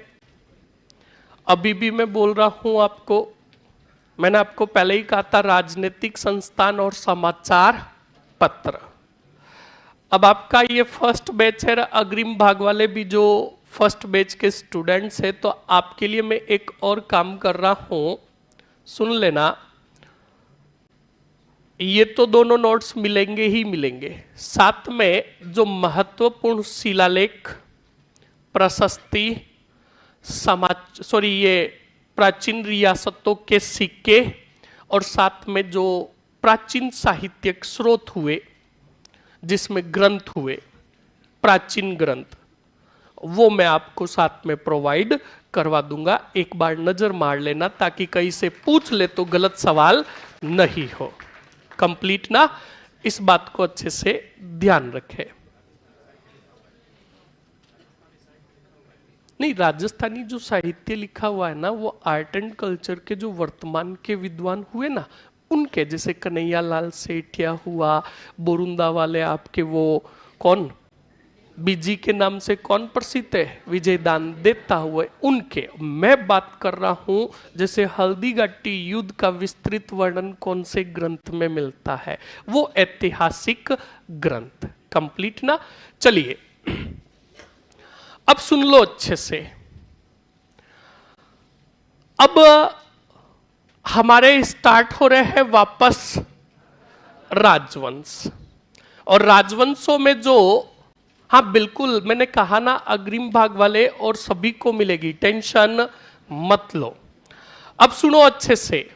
अभी भी मैं बोल रहा हूं आपको, मैंने आपको पहले ही कहा था, राजनीतिक संस्थान और समाचार पत्र। अब आपका ये फर्स्ट बैच है, अग्रिम भाग वाले भी जो फर्स्ट बैच के स्टूडेंट्स है, तो आपके लिए मैं एक और काम कर रहा हूं, सुन लेना। ये तो दोनों नोट्स मिलेंगे ही मिलेंगे, साथ में जो महत्वपूर्ण शिलालेख, प्रशस्ति, ये प्राचीन रियासतों के सिक्के, और साथ में जो प्राचीन साहित्यिक स्रोत हुए, जिसमें ग्रंथ हुए, प्राचीन ग्रंथ, वो मैं आपको साथ में प्रोवाइड करवा दूंगा। एक बार नजर मार लेना, ताकि कहीं से पूछ ले तो गलत सवाल नहीं हो। कंप्लीट ना। इस बात को अच्छे से ध्यान रखें। नहीं, राजस्थानी जो साहित्य लिखा हुआ है ना, वो आर्ट एंड कल्चर के जो वर्तमान के विद्वान हुए ना, उनके, जैसे कन्हैया लाल सेठिया हुआ, बोरुंदा वाले आपके वो कौन, बीजी के नाम से कौन प्रसिद्ध है, विजयदान देता हुए, उनके मैं बात कर रहा हूं। जैसे हल्दी घाटी युद्ध का विस्तृत वर्णन कौन से ग्रंथ में मिलता है, वो ऐतिहासिक ग्रंथ। कंप्लीट ना। चलिए, अब सुन लो अच्छे से। अब हमारे स्टार्ट हो रहे हैं वापस राजवंश, और राजवंशों में जो, हाँ बिल्कुल मैंने कहा ना, अग्रिम भाग वाले और सभी को मिलेगी, टेंशन मत लो। अब सुनो अच्छे से।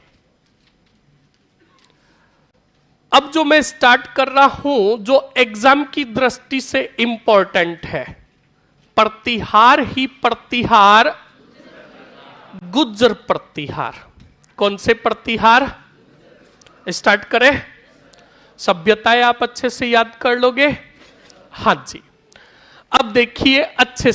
अब जो मैं स्टार्ट कर रहा हूं, जो एग्जाम की दृष्टि से इंपॉर्टेंट है, प्रतिहार ही प्रतिहार, गुज्जर प्रतिहार। कौन से प्रतिहार? स्टार्ट करें। सभ्यताएं आप अच्छे से याद कर लोगे? हाँ जी। अब देखिए अच्छे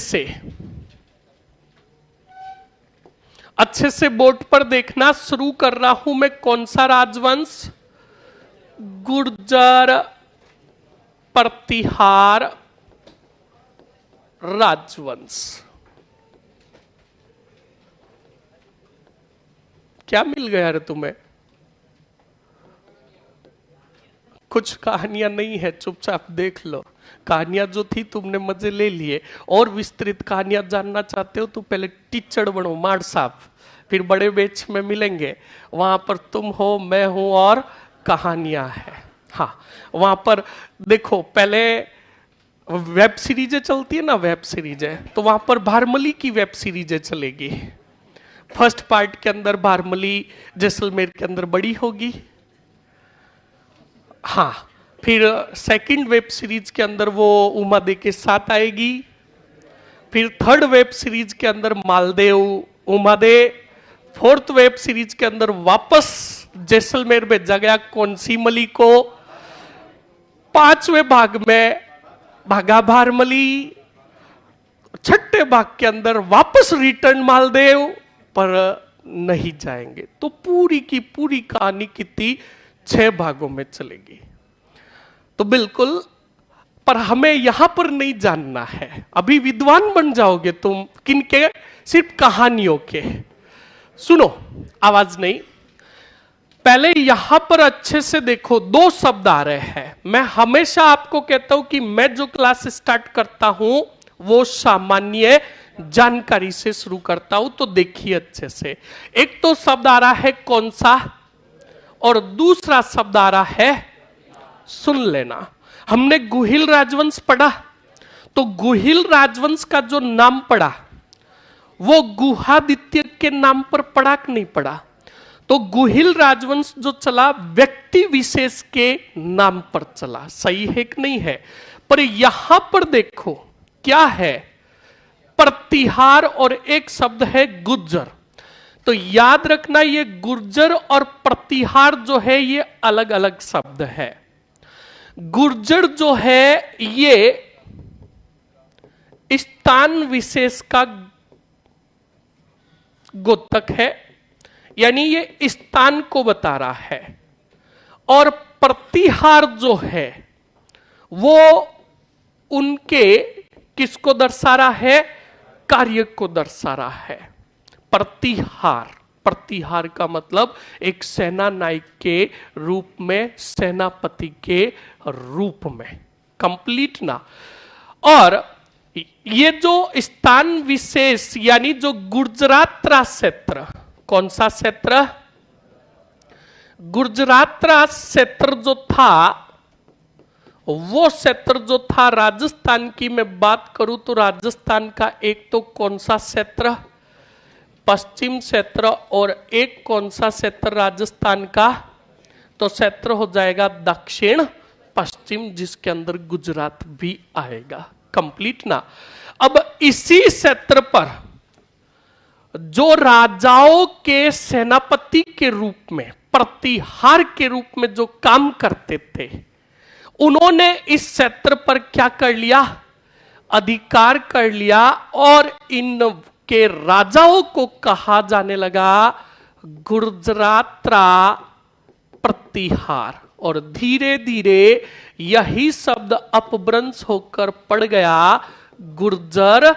से बोर्ड पर देखना। शुरू कर रहा हूं मैं कौन सा राजवंश? गुर्जर प्रतिहार राजवंश। क्या मिल गया रे तुम्हें? कुछ कहानियां नहीं है, चुपचाप देख लो। कहानियां जो थी तुमने मजे ले लिए, और विस्तृत कहानियां जानना चाहते हो तो पहले टीचर बनो, मार साहब, फिर बड़े बैच में मिलेंगे, वहां पर तुम हो, मैं हूं, और कहानियां है। हाँ, वहां पर देखो, पहले वेब सीरीजें चलती है ना, वेब सीरीजें, तो वहां पर भारमली की वेब सीरीजें चलेगी। फर्स्ट पार्ट के अंदर भारमली जैसलमेर के अंदर बड़ी होगी, हाँ, फिर सेकंड वेब सीरीज के अंदर वो उमादे के साथ आएगी, फिर थर्ड वेब सीरीज के अंदर Maldev Umade, fourth web series के अंदर वापस जैसलमेर भेजा गया कौनसी मली को, पांचवें भाग में भागा भारमली, छठे भाग के अंदर वापस रिटर्न मालदेव, पर नहीं जाएंगे। तो पूरी की पूरी कहानी कितनी 6 भागों में चलेगी। तो बिल्कुल, पर हमें यहां पर नहीं जानना है। अभी विद्वान बन जाओगे तुम, किनके? सिर्फ कहानियों के। सुनो, आवाज नहीं, पहले यहां पर अच्छे से देखो, 2 शब्द आ रहे हैं। मैं हमेशा आपको कहता हूं कि मैं जो क्लास स्टार्ट करता हूं वो सामान्य जानकारी से शुरू करता हूं, तो देखिए अच्छे से। एक तो शब्द आ रहा है कौन सा, और दूसरा शब्द आ रहा है, सुन लेना। हमने गुहिल राजवंश पढ़ा, तो गुहिल राजवंश का जो नाम पढ़ा वो गुहादित्य के नाम पर पढ़ा कि नहीं पढ़ा? तो गुहिल राजवंश जो चला व्यक्ति विशेष के नाम पर चला, सही है कि नहीं है? पर यहां पर देखो, क्या है? प्रतिहार और एक शब्द है गुर्जर। तो याद रखना ये गुर्जर और प्रतिहार जो है ये अलग अलग शब्द है। गुर्जर जो है ये स्थान विशेष का गोतक है, यानी ये स्थान को बता रहा है। और प्रतिहार जो है वो उनके किसको दर्शा रहा है? कार्य को दर्शा रहा है। प्रतिहार, प्रतिहार का मतलब एक सेना नायक के रूप में, सेनापति के रूप में। कंप्लीट ना। और ये जो स्थान विशेष यानी जो गुर्जरात्रा क्षेत्र, कौन सा क्षेत्र? गुर्जरात्रा क्षेत्र जो था, वो क्षेत्र जो था राजस्थान की मैं बात करूं तो राजस्थान का एक तो कौन सा क्षेत्र? पश्चिम क्षेत्र। और एक कौन सा क्षेत्र राजस्थान का? तो क्षेत्र हो जाएगा दक्षिण पश्चिम, जिसके अंदर गुजरात भी आएगा। कंप्लीट ना। अब इसी क्षेत्र पर जो राजाओं के सेनापति के रूप में, प्रतिहार के रूप में जो काम करते थे, उन्होंने इस क्षेत्र पर क्या कर लिया? अधिकार कर लिया। और इनके राजाओं को कहा जाने लगा गुर्जरात्रा प्रतिहार। और धीरे धीरे यही शब्द अपभ्रंश होकर पड़ गया गुर्जर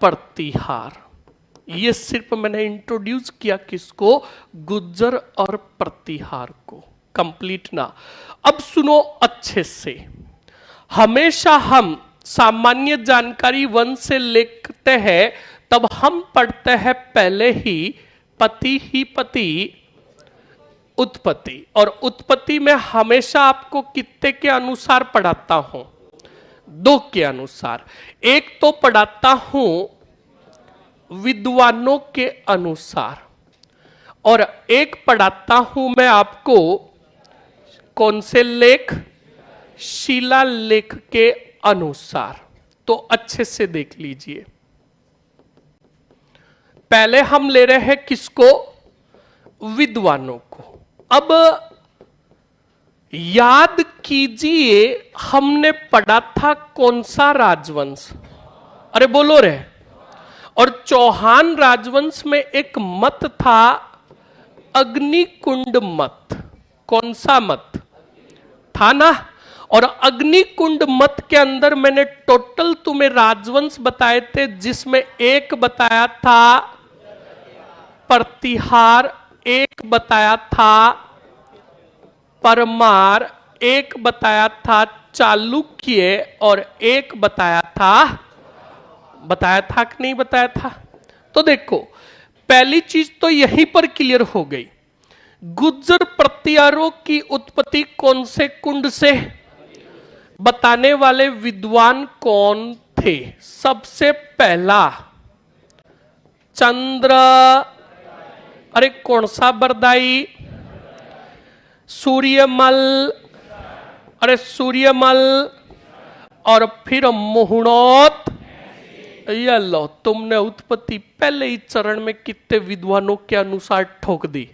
प्रतिहार। ये सिर्फ मैंने इंट्रोड्यूस किया किसको? गुर्जर और प्रतिहार को। कंप्लीट ना। अब सुनो अच्छे से। हमेशा हम सामान्य जानकारी 1 से लेते हैं, तब हम पढ़ते हैं पहले ही पति उत्पत्ति। और उत्पत्ति में हमेशा आपको कितने के अनुसार पढ़ाता हूं? 2 के अनुसार। एक तो पढ़ाता हूं विद्वानों के अनुसार, और एक पढ़ाता हूं मैं आपको कौन से लेख? शिलालेख के अनुसार। तो अच्छे से देख लीजिए। पहले हम ले रहे हैं किसको? विद्वानों को। अब याद कीजिए हमने पढ़ा था कौन सा राजवंश? अरे बोलो रे। और चौहान राजवंश में एक मत था अग्निकुंड मत। कौन सा मत था ना? और अग्निकुंड मत के अंदर मैंने टोटल तुम्हें राजवंश बताए थे, जिसमें एक बताया था प्रतिहार, एक बताया था परमार, एक बताया था चालुक्य, और एक बताया था कि नहीं बताया था? तो देखो, पहली चीज तो यहीं पर क्लियर हो गई। गुर्जर प्रतिहारों की उत्पत्ति कौन से कुंड से? बताने वाले विद्वान कौन थे? सबसे पहला चंद्र, अरे कौन सा बरदाई? सूर्यमल, अरे सूर्यमल, और फिर मोहनोत। ये लो, तुमने उत्पत्ति पहले ही चरण में कितने विद्वानों के अनुसार ठोक दी।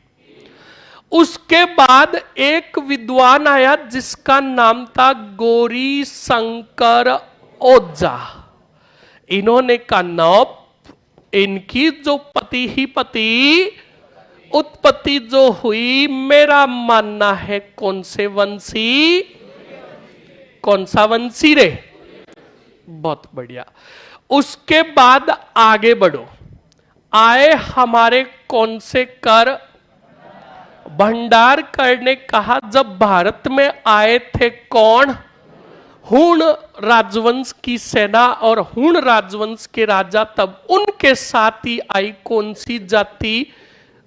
उसके बाद एक विद्वान आया जिसका नाम था गौरी शंकर ओझा। इन्होंने का नाम, इनकी जो पति ही पति उत्पत्ति जो हुई, मेरा मानना है कौन से वंशी? कौन सा वंशी रे? बहुत बढ़िया। उसके बाद आगे बढ़ो। आए हमारे कौन से कर? भंडार कर ने कहा जब भारत में आए थे कौन? हुण राजवंश की सेना और हुण राजवंश के राजा। तब उनके साथ ही आई कौन सी जाति?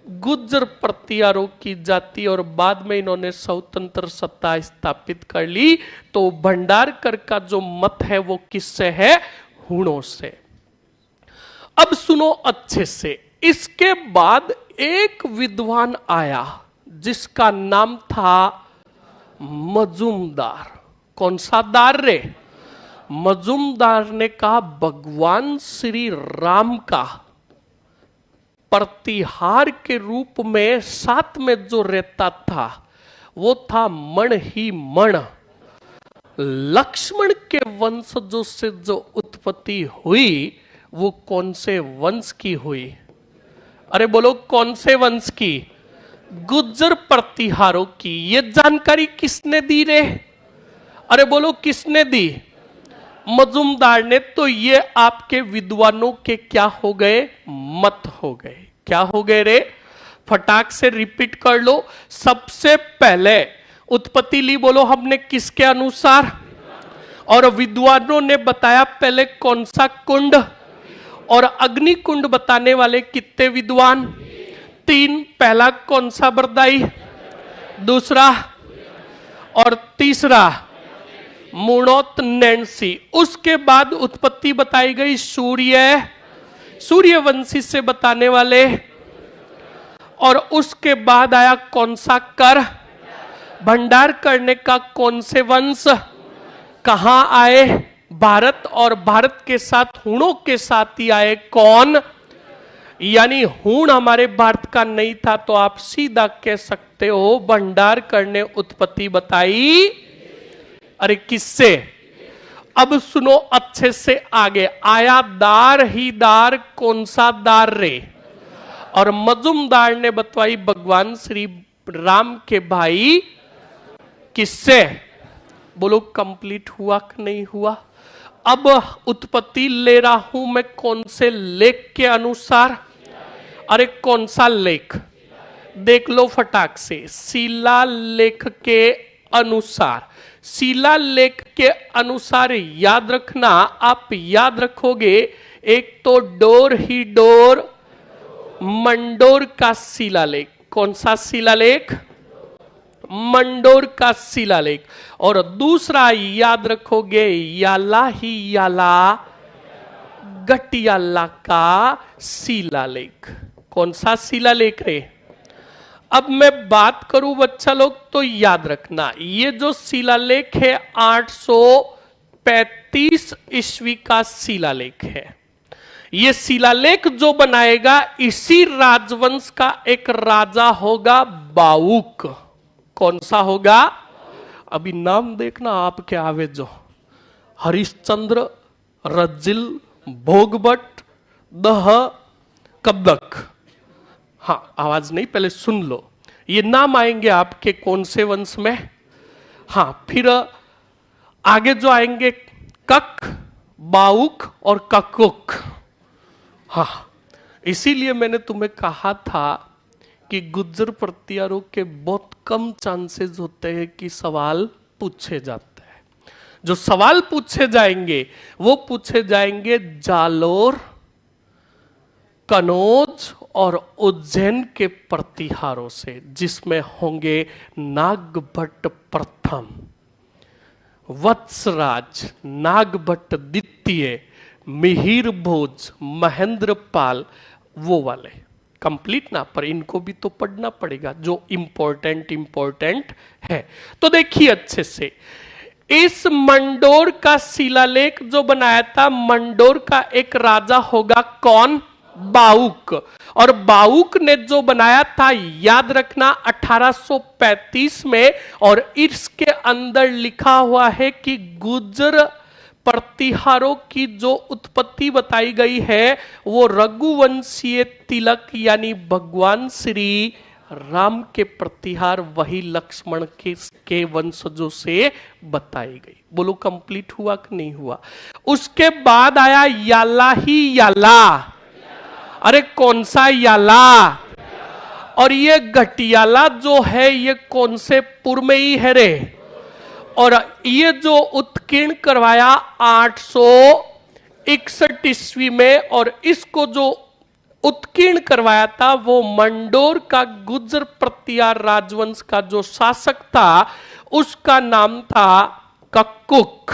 गुर्जर प्रतिहारों की जाति। और बाद में इन्होंने स्वतंत्र सत्ता स्थापित कर ली। तो भंडारकर का जो मत है वो किससे है? हुणों से। अब सुनो अच्छे से। इसके बाद एक विद्वान आया जिसका नाम था मजूमदार। कौन सा दार रे? मजुमदार ने कहा भगवान श्री राम का प्रतिहार के रूप में साथ में जो रहता था वो था मण ही मण। लक्ष्मण के वंशजों से जो उत्पत्ति हुई वो कौन से वंश की हुई? अरे बोलो कौन से वंश की? गुर्जर प्रतिहारों की। ये जानकारी किसने दी रे? अरे बोलो किसने दी? मजुमदार ने। तो ये आपके विद्वानों के क्या हो गए? मत हो गए। क्या हो गए रे? फटाक से रिपीट कर लो। सबसे पहले उत्पत्ति ली, बोलो हमने किसके अनुसार? और विद्वानों ने बताया पहले कौन सा कुंड, और अग्नि कुंड बताने वाले कितने विद्वान? 3। पहला कौन सा बरदाई? दूसरा और तीसरा मुणोत नैन्सी। उसके बाद उत्पत्ति बताई गई सूर्यवंशी से बताने वाले, और उसके बाद आया कौन सा कर? भंडार करने का कौन से वंश? कहां आए? भारत। और भारत के साथ हूणों के साथ ही आए कौन? यानी हूण हमारे भारत का नहीं था, तो आप सीधा कह सकते हो भंडार करने उत्पत्ति बताई। अरे किससे? अब सुनो अच्छे से आगे। आया दार ही दार, कौन सा दार रे? और मजुमदार ने बतवाई भगवान श्री राम के भाई किससे? बोलो कंप्लीट हुआ कि नहीं हुआ? अब उत्पत्ति ले रहा हूं मैं कौन से लेख के अनुसार? अरे कौन सा लेख? देख लो फटाक से। शिलालेख के अनुसार। शिलालेख के अनुसार याद रखना, आप याद रखोगे। एक तो डोर ही डोर, मंडोर का शिलालेख। कौन सा शिलालेख? मंडोर का शिलालेख। और दूसरा याद रखोगे याला ही याला, गटियाला का शिलालेख। कौन सा शिलालेख रे? अब मैं बात करूं बच्चा लोग तो याद रखना, ये जो शिलालेख है 835 ईस्वी का शिलालेख है। ये शिलालेख जो बनाएगा इसी राजवंश का एक राजा होगा बाउक। कौन सा होगा? अभी नाम देखना आपके आवे जो हरिश्चंद्र, रज्जिल, भोगभट, दह, कब्दक। हाँ आवाज नहीं, पहले सुन लो। ये नाम आएंगे आपके कौन से वंश में? हाँ फिर आगे जो आएंगे कक, बाउक और ककुक। हाँ इसीलिए मैंने तुम्हें कहा था कि गुर्जर प्रतिहारों के बहुत कम चांसेस होते हैं कि सवाल पूछे जाते हैं। जो सवाल पूछे जाएंगे वो पूछे जाएंगे जालोर, कनौज और उज्जैन के प्रतिहारों से, जिसमें होंगे नागभट्ट प्रथम, वत्सराज, नागभट्ट द्वितीय, मिहिर भोज, महेंद्रपाल, वो वाले। कंप्लीट ना, पर इनको भी तो पढ़ना पड़ेगा जो इंपॉर्टेंट है। तो देखिए अच्छे से, इस मंडोर का शिलालेख जो बनाया था, मंडोर का एक राजा होगा कौन? बाउक। और बाउक ने जो बनाया था याद रखना 1835 में, और इसके अंदर लिखा हुआ है कि गुर्जर प्रतिहारों की जो उत्पत्ति बताई गई है वो रघुवंशीय तिलक यानी भगवान श्री राम के प्रतिहार वही लक्ष्मण के वंशजों से बताई गई। बोलो कंप्लीट हुआ कि नहीं हुआ? उसके बाद आया याला ही याला। अरे कौन सा याला? और ये घटियाला जो है ये कौन से पुर में ही है रे? और ये जो उत्कीर्ण करवाया 861 ईस्वी में, और इसको जो उत्कीर्ण करवाया था वो मंडोर का गुर्जर प्रतिहार राजवंश का जो शासक था उसका नाम था ककुक।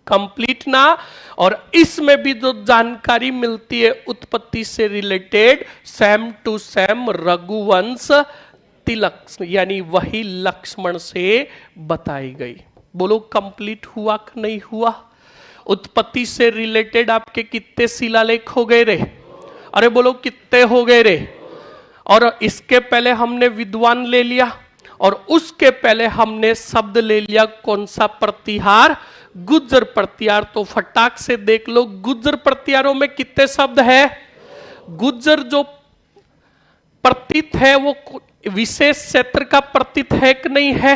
कंप्लीट ना? और इसमें भी जो जानकारी मिलती है उत्पत्ति से related, same to same Raghuvansh तिलक यानी वही लक्ष्मण से बताई गई। बोलो कंप्लीट हुआ कि नहीं हुआ? उत्पत्ति से रिलेटेड आपके कितने शिलालेख हो गए रे? अरे बोलो कितने हो गए रे? और इसके पहले हमने विद्वान ले लिया और उसके पहले हमने शब्द ले लिया कौन सा? प्रतिहार, गुज्जर प्रतिहार। तो फटाक से देख लो गुज्जर प्रतिहारों में कितने शब्द है? गुज्जर जो प्रतीत है वो विशेष क्षेत्र का प्रतीत है कि नहीं है?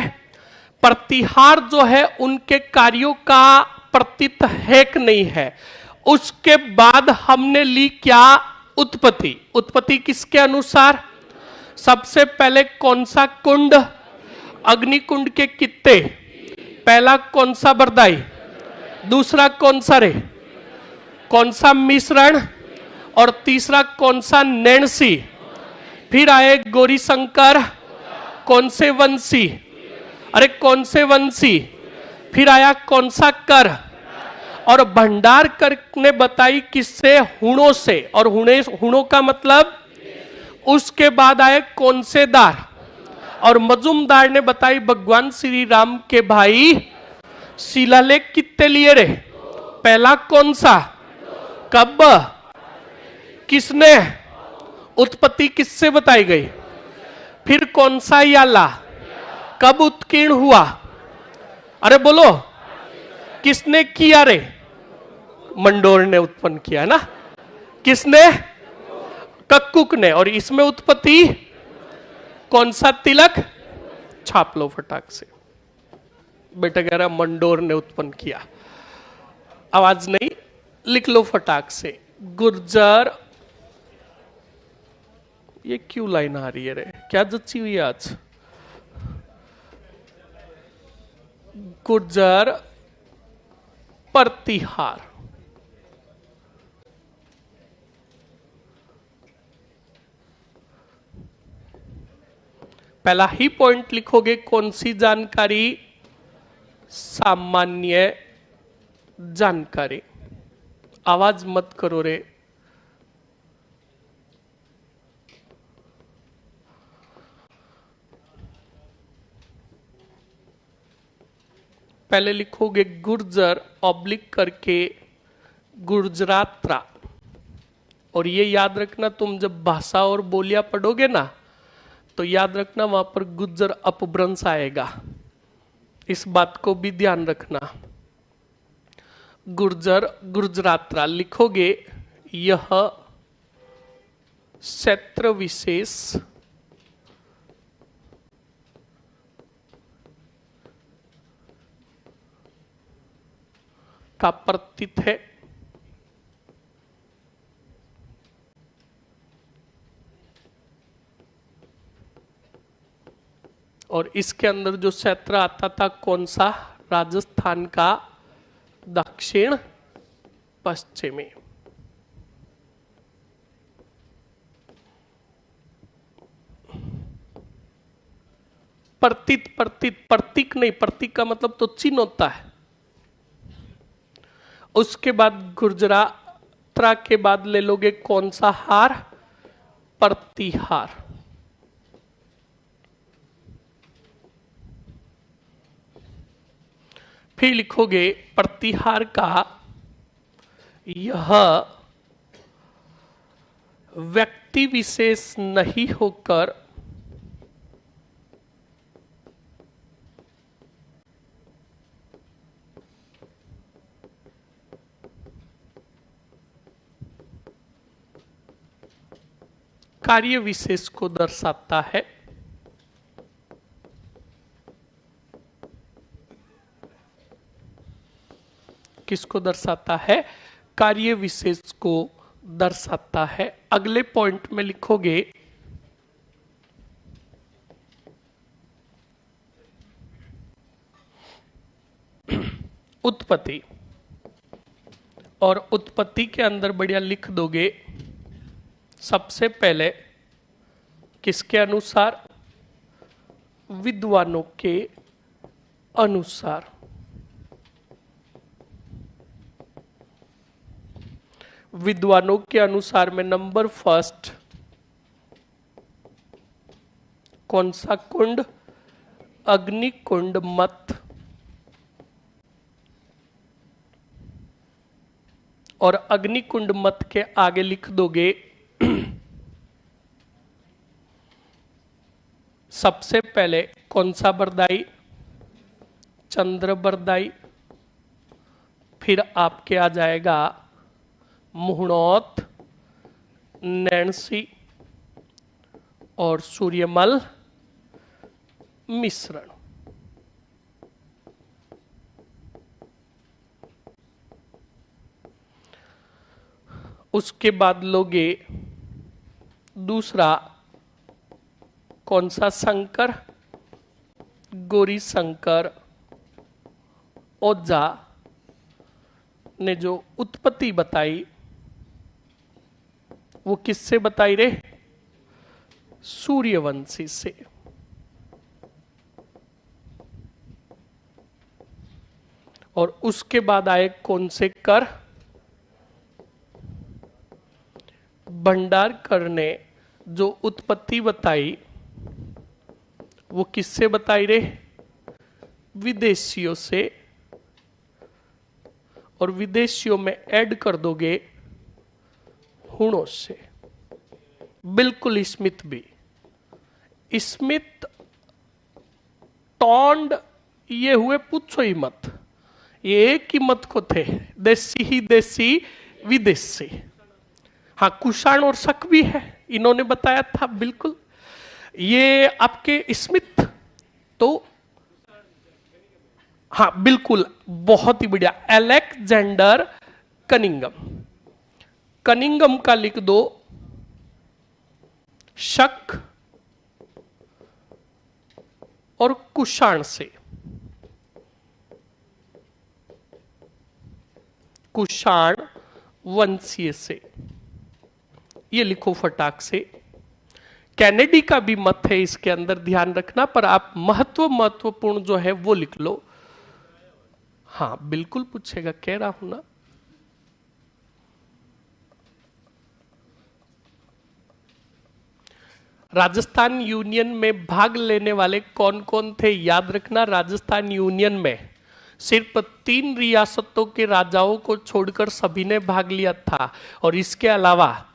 प्रतिहार जो है उनके कार्यों का प्रतीत है कि नहीं है? उसके बाद हमने ली क्या? उत्पत्ति। उत्पत्ति किसके अनुसार? सबसे पहले कौन सा कुंड? अग्निकुंड के कितने? पहला कौन सा? बरदाई। दूसरा कौन सा रे? कौन सा? मिश्रण। और तीसरा कौन सा? नैणसी। फिर आए गौरी शंकर। कौन से वंशी? अरे कौन से वंशी? फिर आया कौन सा? कर। और भंडार कर ने बताई किससे? हुणों से। और हुणों का मतलब? उसके बाद आए कौन से? दार। और मजुमदार ने बताई भगवान श्री राम के भाई। शिलालेख कितने लिए रे? पहला कौन सा? कब? किसने? उत्पत्ति किससे बताई गई? फिर कौन सा? याला। कब उत्कीर्ण हुआ? अरे बोलो किसने किया रे? मंडोर ने उत्पन्न किया ना। किसने? कक्कुक ने। और इसमें उत्पत्ति कौन सा? तिलक। छाप लो फटाक से। बेटा कह रहा मंडोर ने उत्पन्न किया। आवाज नहीं, लिख लो फटाक से। गुर्जर। ये क्यों लाइन आ रही है रे? क्या जच्ची हुई है आज? गुर्जर प्रतिहार। पहला ही पॉइंट लिखोगे कौन सी जानकारी? सामान्य जानकारी। आवाज मत करो रे। पहले लिखोगे गुर्जर ऑब्लिक करके गुर्जरात्रा। और ये याद रखना, तुम जब भाषा और बोलियां पढ़ोगे ना तो याद रखना वहां पर गुज्जर अपभ्रंश आएगा। इस बात को भी ध्यान रखना। गुर्जर गुर्जरात्रा लिखोगे। यह क्षेत्र विशेष का प्रतीत है। और इसके अंदर जो क्षेत्र आता था कौन सा? राजस्थान का दक्षिण पश्चिमी। प्रतीत, प्रतीत, प्रतीक नहीं, प्रतीक का मतलब तो चिन्ह होता है। उसके बाद गुर्जरात्रा के बाद ले लोगे कौन सा हार? प्रतिहार। फिर लिखोगे प्रतिहार का यह व्यक्ति विशेष नहीं होकर कार्य विशेष को दर्शाता है। किसको दर्शाता है? कार्य विशेष को दर्शाता है। अगले पॉइंट में लिखोगे उत्पत्ति। और उत्पत्ति के अंदर बढ़िया लिख दोगे सबसे पहले किसके अनुसार? विद्वानों के अनुसार। विद्वानों के अनुसार में नंबर फर्स्ट कौन सा कुंड? अग्निकुंड मत। और अग्निकुंड मत के आगे लिख दोगे सबसे पहले कौन सा बरदाई? चंद्र बरदाई। फिर आपके आ जाएगा मुहणोत, नैणसी और सूर्यमल मिश्रण। उसके बाद लोगे दूसरा कौन सा? शंकर, गौरी शंकर। ओझा ने जो उत्पत्ति बताई वो किससे बताई रे? सूर्यवंशी से। और उसके बाद आए कौन से कर? भंडारकर ने जो उत्पत्ति बताई वो किससे बताई रे? विदेशियों से। और विदेशियों में ऐड कर दोगे हुणों से। बिल्कुल स्मिथ भी। स्मिथ, टॉन्ड ये हुए पूछो ही मत, ये एक ही मत को थे, देसी ही देसी विदेशी। हाँ, कुषाण और शक भी है, इन्होंने बताया था। बिल्कुल ये आपके स्मिथ तो हाँ बिल्कुल, बहुत ही बढ़िया। Alexander Cunningham. कनिंगम का लिख दो शक और कुषाण से। कुषाण वंशीय से, ये लिखो फटाक से। कैनेडी का भी मत है इसके अंदर, ध्यान रखना, पर आप महत्वपूर्ण जो है वो लिख लो। हाँ बिल्कुल पूछेगा, कह रहा हूं ना। राजस्थान यूनियन में भाग लेने वाले कौन कौन थे? याद रखना, राजस्थान यूनियन में सिर्फ 3 रियासतों के राजाओं को छोड़कर सभी ने भाग लिया था। और इसके अलावा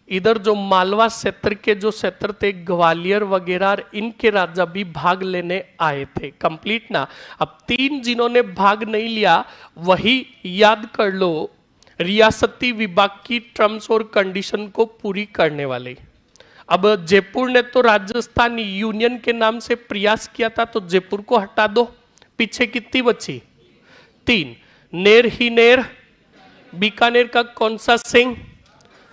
इधर जो मालवा क्षेत्र के जो क्षेत्र थे, ग्वालियर वगैरह, इनके राजा भी भाग लेने आए थे। कंप्लीट ना। अब 3 जिन्होंने भाग नहीं लिया वही याद कर लो, रियासती विभाग की टर्म्स और कंडीशन को पूरी करने वाले। अब जयपुर ने तो राजस्थान यूनियन के नाम से प्रयास किया था, तो जयपुर को हटा दो। पीछे कितनी बची? 3। नेर ही नेर। बीकानेर का कौन सा सिंह?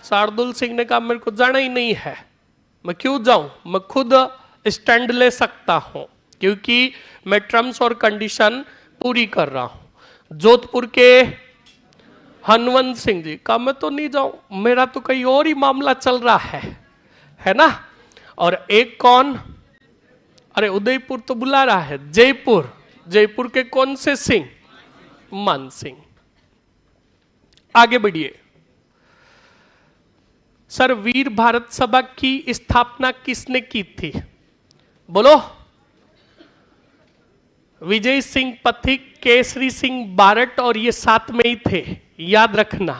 शार्दुल सिंह ने कहा मेरे को जाना ही नहीं है, मैं क्यों जाऊं, मैं खुद स्टैंड ले सकता हूं क्योंकि मैं टर्म्स और कंडीशन पूरी कर रहा हूं। जोधपुर के हनवंत सिंह जी कहा मैं तो नहीं जाऊं, मेरा तो कहीं और ही मामला चल रहा है ना। और एक कौन? अरे उदयपुर तो बुला रहा है, जयपुर। जयपुर के कौन से सिंह? मान सिंह। आगे बढ़िए सर। वीर भारत सभा की स्थापना किसने की थी? बोलो। विजय सिंह पथिक, केसरी सिंह बारट, और ये साथ में ही थे, याद रखना।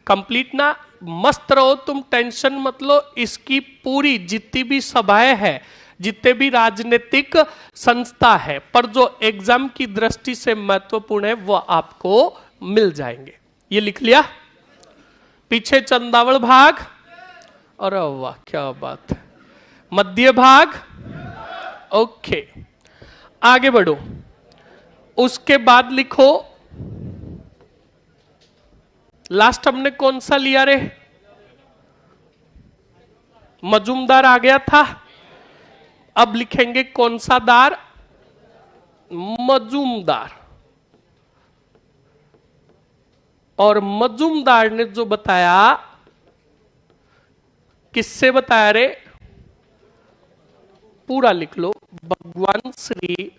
कंप्लीट ना। मस्त रहो तुम, टेंशन मत लो। इसकी पूरी जितनी भी सभाएं हैं, जितने भी राजनीतिक संस्था है, पर जो एग्जाम की दृष्टि से महत्वपूर्ण है वो आपको मिल जाएंगे। ये लिख लिया? पीछे चंदावल भाग, अरे वाह क्या बात है। मध्य भाग, ओके। आगे बढ़ो। उसके बाद लिखो, लास्ट हमने कौन सा लिया रे? मजूमदार आ गया था। अब लिखेंगे कौन सा दार? मजूमदार। और मजूमदार ने जो बताया, किससे बताया रे? पूरा लिख लो। भगवान श्री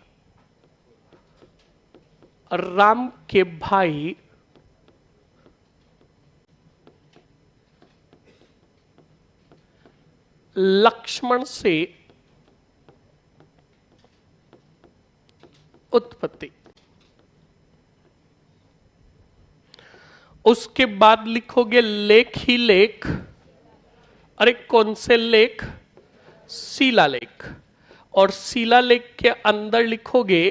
राम के भाई लक्ष्मण से उत्पत्ति। उसके बाद लिखोगे लेख ही लेख। अरे कौन से लेख? शिलालेख। और शिलालेख के अंदर लिखोगे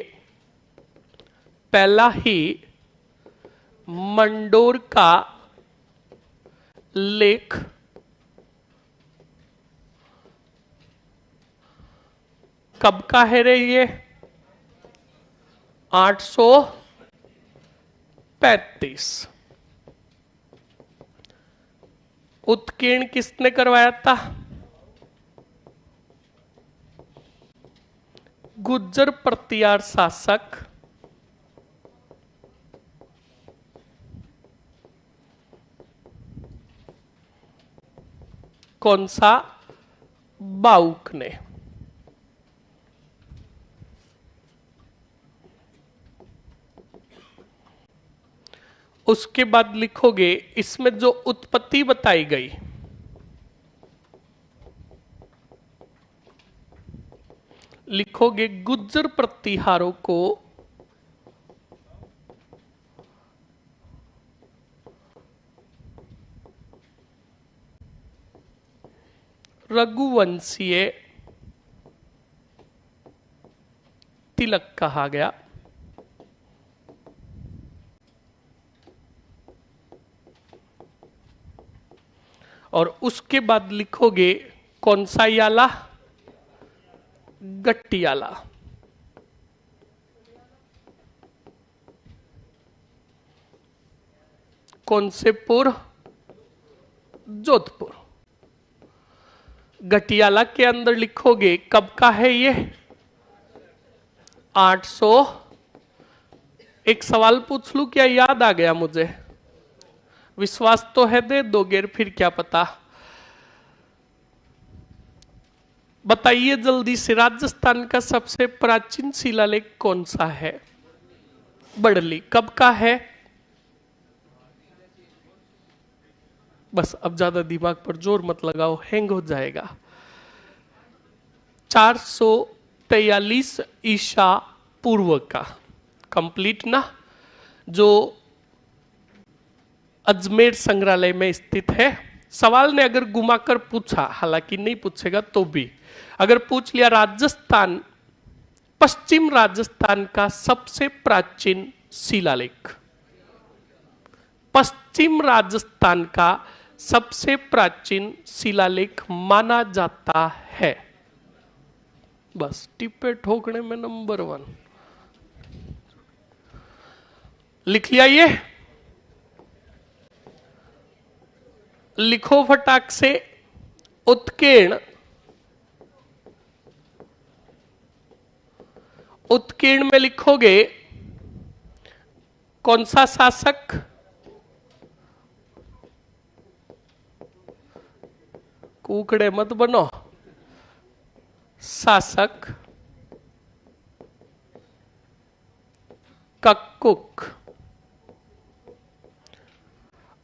पहला ही मंडोर का लेख। कब का है रे ये? 835। उत्कीर्ण किसने करवाया था? गुज्जर प्रतिहार शासक कौन सा? बाउक ने। उसके बाद लिखोगे इसमें जो उत्पत्ति बताई गई, लिखोगे गुज्जर प्रतिहारों को रघुवंशीय तिलक कहा गया। और उसके बाद लिखोगे कौन सा याला? गट्टियाला। कौन से पुर? जोधपुर। गटियाला के अंदर लिखोगे कब का है ये? 800। एक सवाल पूछ लूं क्या? याद आ गया मुझे। विश्वास तो है, दे दोगे फिर क्या पता। बताइए जल्दी से, राजस्थान का सबसे प्राचीन शिलालेख कौन सा है? बड़ली। कब का है? बस अब ज्यादा दिमाग पर जोर मत लगाओ, हैंग हो जाएगा। 443 ईसा पूर्व का। कंप्लीट ना? जो अजमेर संग्रहालय में स्थित है। सवाल ने अगर घुमाकर पूछा, हालांकि नहीं पूछेगा तो भी, अगर पूछ लिया राजस्थान, पश्चिम राजस्थान का सबसे प्राचीन शिलालेख, पश्चिम राजस्थान का सबसे प्राचीन शिलालेख माना जाता है। बस टिप्पे ठोकने में नंबर 1। लिख लिया ये? लिखो फटाक से। उत्कीर्ण। उत्कीर्ण में लिखोगे कौन सा शासक? कुकड़े मत बनो। शासक कक्कुक।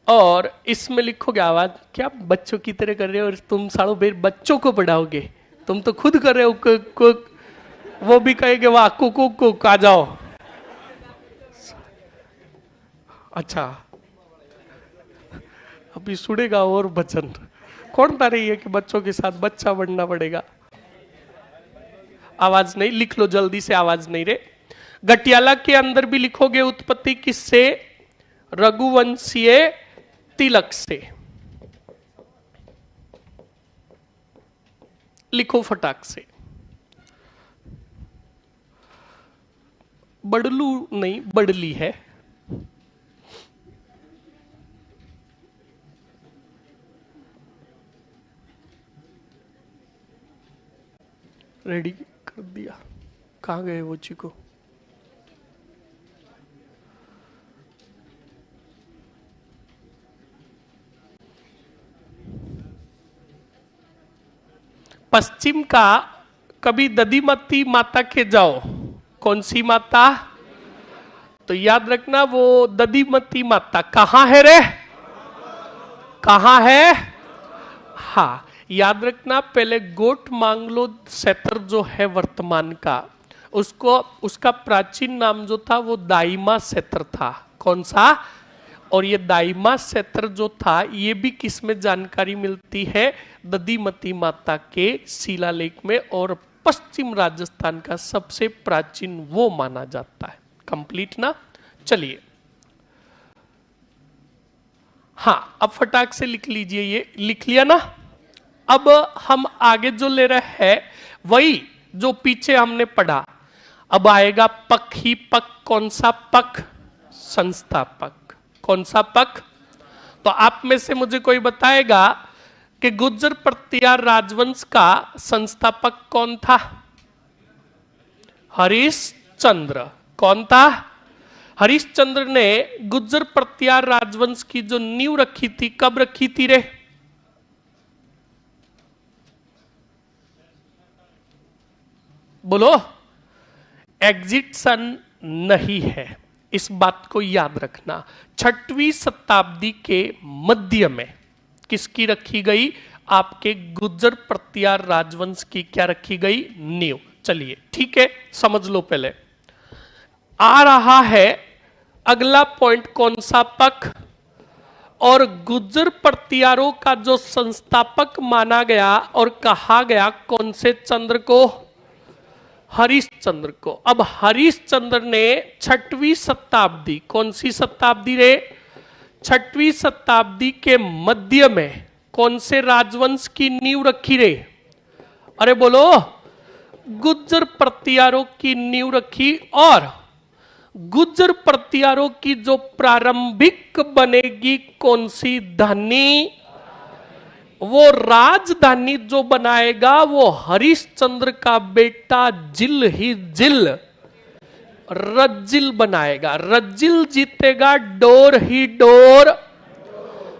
और इसमें लिखोगे, आवाज क्या बच्चों की तरह कर रहे हो? और तुम सालों बेर बच्चों को पढ़ाओगे? तुम तो खुद कर रहे हो कुक। वो भी कहेंगे वाह कुक कुक आ जाओ। अच्छा अभी सुनेगा और वचन। कौन बता रही है कि बच्चों के साथ बच्चा बनना पड़ेगा? आवाज नहीं, लिख लो जल्दी से, आवाज नहीं रे। गटियाला के अंदर भी लिखोगे उत्पत्ति किससे? रघुवंशीय तिलक से। लिखो फटाक से। बड़लू नहीं, बड़ली है। रेडी कर दिया। कहां गए वो चिको? पश्चिम का कभी दधिमती माता के जाओ। कौन सी माता? तो याद रखना वो दधिमती माता कहां है रे? कहां है? हाँ याद रखना। पहले गोट मांगलो क्षेत्र जो है वर्तमान का, उसको उसका प्राचीन नाम जो था वो दाइमा क्षेत्र था। कौन सा? और ये दाइमा क्षेत्र जो था ये भी किस में जानकारी मिलती है? दधिमती माता के शिलालेख में, और पश्चिम राजस्थान का सबसे प्राचीन वो माना जाता है। कंप्लीट ना? चलिए, हाँ अब फटाक से लिख लीजिए, ये लिख लिया ना? अब हम आगे जो ले रहे हैं वही जो पीछे हमने पढ़ा। अब आएगा पक ही पक। कौन सा पक? संस्थापक। कौन सा पक? तो आप में से मुझे कोई बताएगा कि गुर्जर प्रतिहार राजवंश का संस्थापक कौन था? हरिश्चंद्र। कौन था? हरिश्चंद्र ने गुर्जर प्रतिहार राजवंश की जो नींव रखी थी, कब रखी थी रे? बोलो। एग्जिट सन नहीं है, इस बात को याद रखना। 6वीं शताब्दी के मध्य में किसकी रखी गई? आपके गुर्जर प्रतिहार राजवंश की क्या रखी गई? नींव। चलिए ठीक है, समझ लो। पहले आ रहा है अगला पॉइंट, कौन सा पक? और गुर्जर प्रतिहारों का जो संस्थापक माना गया और कहा गया कौन से चंद्र को? हरिश्चंद्र को। अब हरिश्चंद्र ने 6वीं शताब्दी, कौन सी शताब्दी रे? 6वीं शताब्दी के मध्य में कौन से राजवंश की नींव रखी रे? अरे बोलो। गुर्जर प्रतिहारों की नींव रखी, और गुर्जर प्रतिहारों की जो प्रारंभिक बनेगी कौन सी धानी? वो राजधानी जो बनाएगा वो हरिश्चंद्र का बेटा जिल ही जिल, रज्जिल बनाएगा। रज्जिल जीतेगा डोर ही डोर,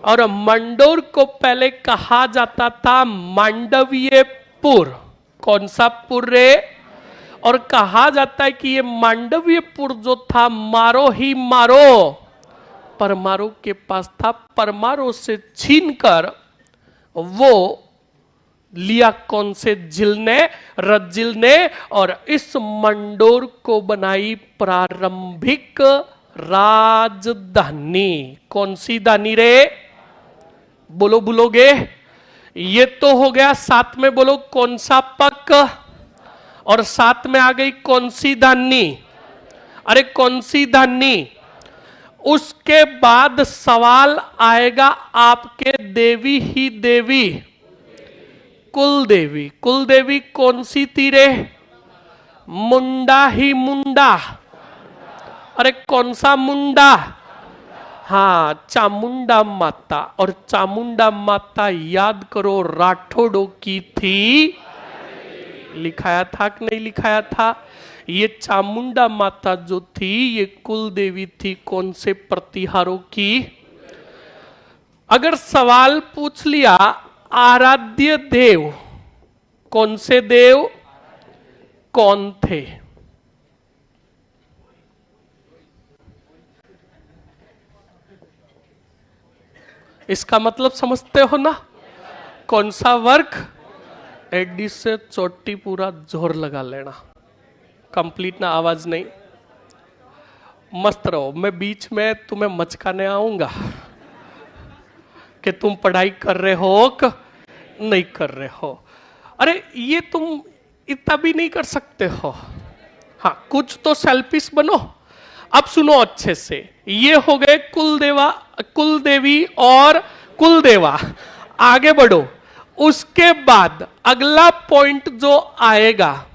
और मंडोर को पहले कहा जाता था मांडवीयपुर। कौन सा पुर रे? और कहा जाता है कि ये मांडवीयपुर जो था मारो ही मारो परमारो के पास था। परमारो से छीनकर वो लिया कौन से जिल ने? रज्जिल ने। और इस मंडोर को बनाई प्रारंभिक राजधानी। कौन सी धानी रे? बोलो, बोलोगे? ये तो हो गया। साथ में बोलो कौन सा पक, और साथ में आ गई कौन सी धानी? अरे कौन सी धानी? उसके बाद सवाल आएगा आपके देवी ही देवी, कुल देवी। कुल देवी कौन सी थी रे? मुंडा ही मुंडा। अरे कौन सा मुंडा? हाँ, चामुंडा माता। और चामुंडा माता याद करो राठौड़ों की थी। लिखाया था कि नहीं लिखाया था? ये चामुंडा माता जो थी ये कुल देवी थी कौन से प्रतिहारों की? अगर सवाल पूछ लिया आराध्य देव, कौन से देव कौन थे? इसका मतलब समझते हो ना? कौन सा वर्ग? एडी से चोटी पूरा जोर लगा लेना। कंप्लीट ना? आवाज नहीं? मस्त रहो। मैं बीच में तुम्हें मचकाने आऊंगा कि तुम पढ़ाई कर रहे हो कि नहीं कर रहे हो। अरे ये तुम इतना भी नहीं कर सकते हो। हाँ, कुछ तो सेल्फिश बनो। अब सुनो अच्छे से। ये हो गए कुलदेवा, कुलदेवी और कुलदेवा। आगे बढ़ो। उसके बाद अगला पॉइंट जो आएगा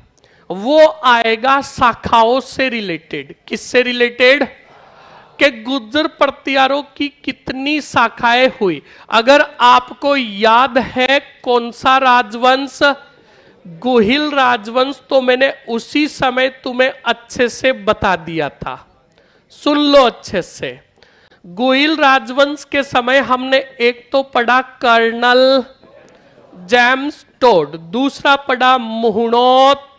वो आएगा शाखाओं से रिलेटेड। किससे रिलेटेड? कि गुर्जर प्रतिहारों की कितनी शाखाएं हुई। अगर आपको याद है कौन सा राजवंश? गोहिल राजवंश। तो मैंने उसी समय तुम्हें अच्छे से बता दिया था। सुन लो अच्छे से। गोहिल राजवंश के समय हमने एक तो पढ़ा कर्नल जेम्स टोड, दूसरा पढ़ा मुहुणोत,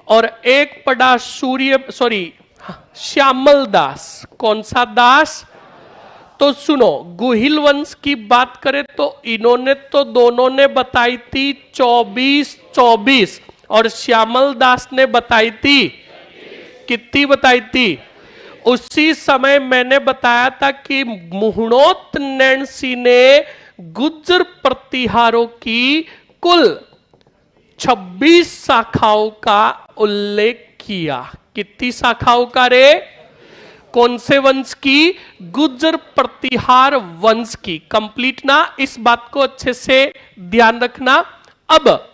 और एक पढ़ा श्यामल दास। कौन सा दास? तो सुनो, गोहिल वंश की बात करें तो इन्होंने तो दोनों ने बताई थी 24, और श्यामल दास ने बताई थी कितनी बताई थी? उसी समय मैंने बताया था कि मुहणोत नैणसी ने गुज्जर प्रतिहारों की कुल 26 शाखाओं का उल्लेख किया। कितनी शाखाओं का रे? कौन से वंश की? गुज्जर प्रतिहार वंश की। कंप्लीट ना? इस बात को अच्छे से ध्यान रखना। अब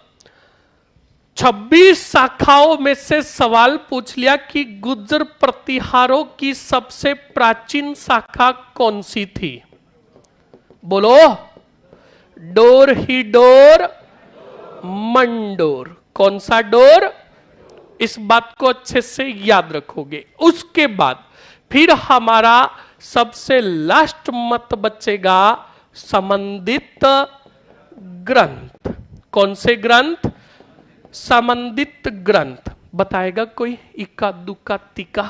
26 शाखाओं में से सवाल पूछ लिया कि गुज्जर प्रतिहारों की सबसे प्राचीन शाखा कौन सी थी? बोलो। डोर ही डोर मंडोर। कौन सा डोर? इस बात को अच्छे से याद रखोगे। उसके बाद फिर हमारा सबसे लास्ट मत बचेगा संबंधित ग्रंथ। कौन से ग्रंथ? संबंधित ग्रंथ। बताएगा कोई? इक्का दुक्का तिक्का?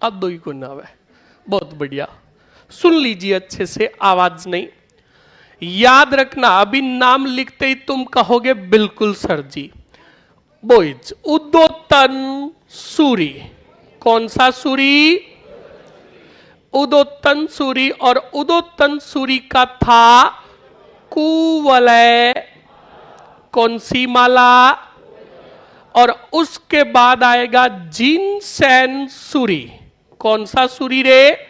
अब दो ही को नाम है। बहुत बढ़िया, सुन लीजिए अच्छे से, आवाज नहीं। याद रखना, अभी नाम लिखते ही तुम कहोगे बिल्कुल सर जी। बोइज उदोतन सूरी। कौन सा सूरी? उदोतन सूरी। और उदोतन सूरी का था कुवलय। कौन सी माला? और उसके बाद आएगा जिनसेन सूरी। कौन सा सूरी रे?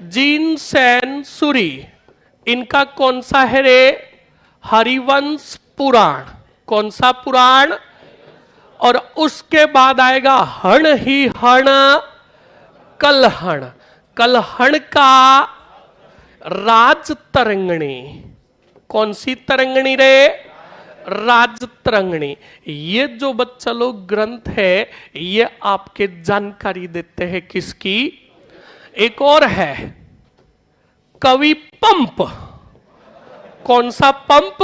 जिनसेन सूरी। इनका कौन सा है रे? हरिवंश पुराण। कौन सा पुराण? और उसके बाद आएगा हण ही हण कलहण। कलहण का राज तरंगणी। कौन सी तरंगणी रे? राज तरंगणी। ये जो बच्चा लोग ग्रंथ है ये आपके जानकारी देते हैं किसकी? एक और है कवि पंप। कौन सा पंप?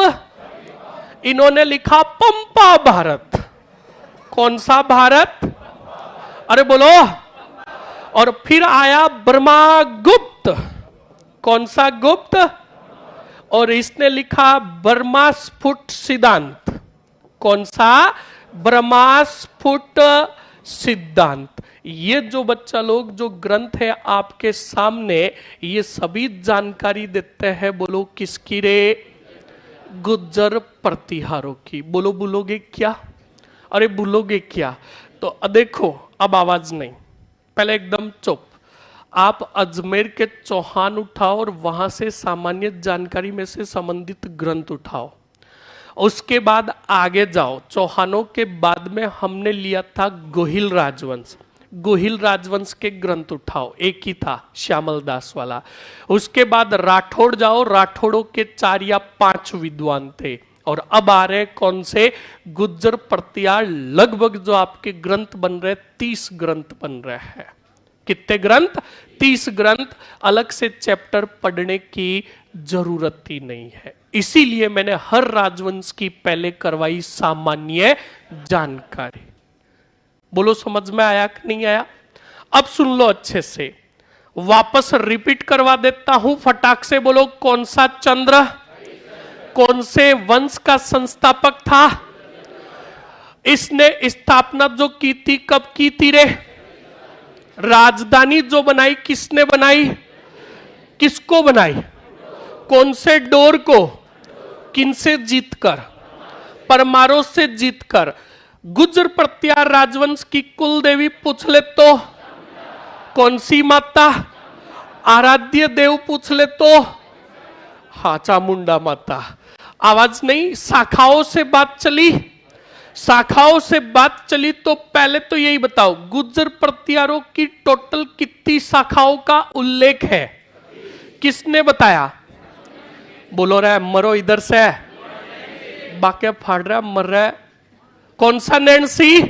इन्होंने लिखा पंपा भारत। कौन सा भारत? अरे बोलो। और फिर आया ब्रह्मागुप्त। कौन सा गुप्त? और इसने लिखा ब्रह्मास्फुट सिद्धांत। कौन सा? ब्रह्मास्फुट सिद्धांत। ये जो बच्चा लोग जो ग्रंथ है आपके सामने, ये सभी जानकारी देते हैं। बोलो किसकी रे? गुज्जर प्रतिहारों की। बोलो, बोलोगे क्या? अरे भूलोगे क्या? तो देखो, अब आवाज नहीं, पहले एकदम चुप। आप अजमेर के चौहान उठाओ और वहां से सामान्य जानकारी में से संबंधित ग्रंथ उठाओ। उसके बाद आगे जाओ। चौहानों के बाद में हमने लिया था गोहिल राजवंश। गोहिल राजवंश के ग्रंथ उठाओ, एक ही था, श्यामल दास वाला। उसके बाद राठौड़ जाओ, राठौड़ों के 4 या 5 विद्वान थे। और अब आ रहे कौन से? गुज्जर प्रतिहार। लगभग जो आपके ग्रंथ बन रहे 30 ग्रंथ बन रहे हैं। कितने ग्रंथ? 30 ग्रंथ। अलग से चैप्टर पढ़ने की जरूरत ही नहीं है। इसीलिए मैंने हर राजवंश की पहले करवाई सामान्य जानकारी। बोलो समझ में आया कि नहीं आया? अब सुन लो अच्छे से, वापस रिपीट करवा देता हूं फटाक से। बोलो कौन सा चंद्र? कौन से वंश का संस्थापक था? इसने स्थापना जो की थी कब की थी रे? राजधानी जो बनाई किसने बनाई? किसको बनाई? कौन से डोर को? किनसे जीतकर? परमारों से जीतकर। गुज्जर प्रतिहार राजवंश की कुल देवी पूछ ले तो कौन सी माता? आराध्य देव पूछ ले तो हाँ, चामुंडा माता। आवाज नहीं। शाखाओं से बात चली। शाखाओं से बात चली तो पहले तो यही बताओ, गुज्जर प्रतिहारों की टोटल कितनी शाखाओं का उल्लेख है? किसने बताया? बोलो रहा है, मरो इधर से। बाकी फाड़ रहा है, मर रहा है। कौन सा नैणसी?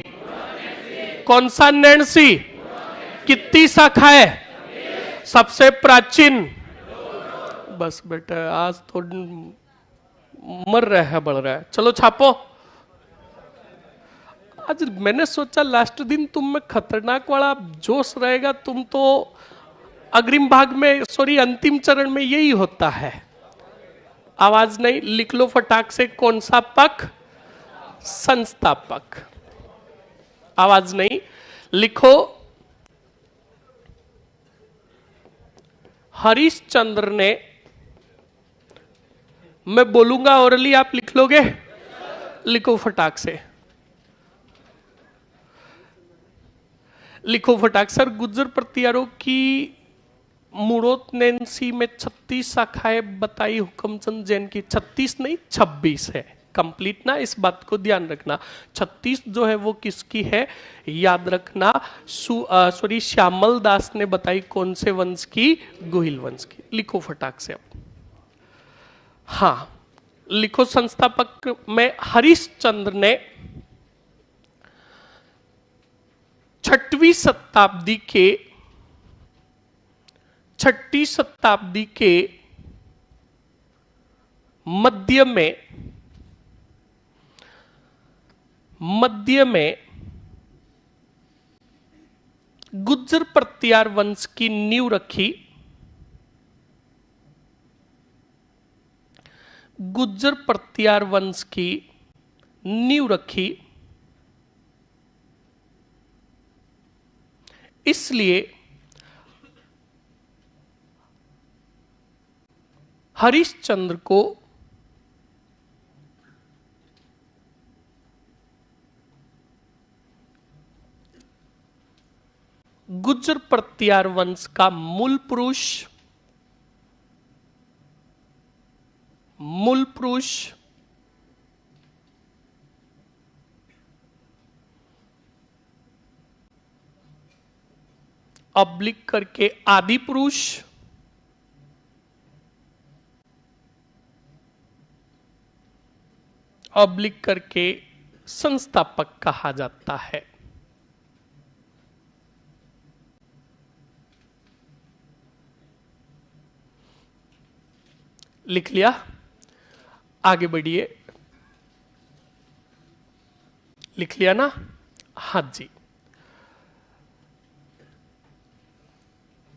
कौन सा नैणसी? कितनी शाखा है? सबसे प्राचीन। बस बेटा आज तो मर रहा है, बढ़ रहा है। चलो छापो। आज मैंने सोचा लास्ट दिन तुम में खतरनाक वाला जोश रहेगा। तुम तो अग्रिम भाग में, सॉरी अंतिम चरण में यही होता है। आवाज नहीं। लिख लो फटाक से। कौन सा पक? संस्थापक। आवाज नहीं। लिखो हरिश्चंद्र ने, मैं बोलूंगा ओरली, आप लिख लोगे? लिखो फटाक से, लिखो फटाक। सर गुज्जर प्रतिहारों की मुड़ोत नैन्सी में 36 शाखाएं बताई हुक्मचंद जैन की। 36 नहीं 26 है, कंप्लीट ना, इस बात को ध्यान रखना। 36 जो है वो किसकी है याद रखना। सॉरी श्यामल दास ने बताई कौन से वंश की? गोहिल वंश की। लिखो फटाक से अब। हाँ लिखो, संस्थापक में हरिश्चंद्र ने 6वीं शताब्दी के मध्य में गुज्जर प्रतिहार वंश की नींव रखी। गुज्जर प्रतिहार वंश की नींव रखी, इसलिए हरिश्चंद्र को गुज्जर प्रतिहार वंश का मूल पुरुष ऑब्लिक करके आदि पुरुष ऑब्लिक करके संस्थापक कहा जाता है। लिख लिया? आगे बढ़िए। लिख लिया ना? हाँ जी।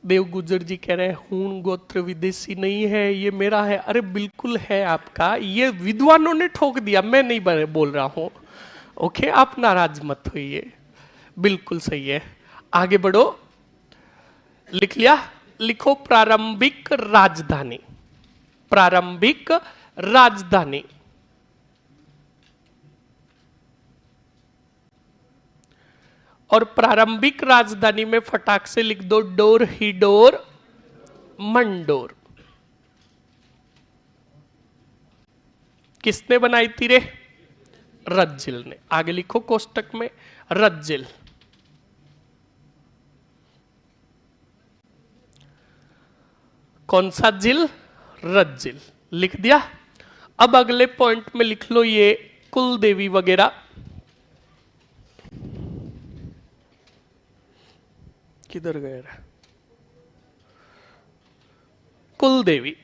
देव गुज्जर जी कह रहे हैं हूण गोत्र विदेशी नहीं है, ये मेरा है। अरे बिल्कुल है आपका, ये विद्वानों ने ठोक दिया, मैं नहीं बोल रहा हूं। ओके, आप नाराज मत होइए, बिल्कुल सही है। आगे बढ़ो। लिख लिया? लिखो प्रारंभिक राजधानी। प्रारंभिक राजधानी और प्रारंभिक राजधानी में फटाक से लिख दो डोर ही डोर मंडोर। किसने बनाई थी रे? रज्जिल ने। आगे लिखो कोष्टक में रज्जिल। कौन सा जिल? रज्जिल। लिख दिया? अब अगले पॉइंट में लिख लो ये कुल देवी वगैरह। किधर गए? कुल देवी।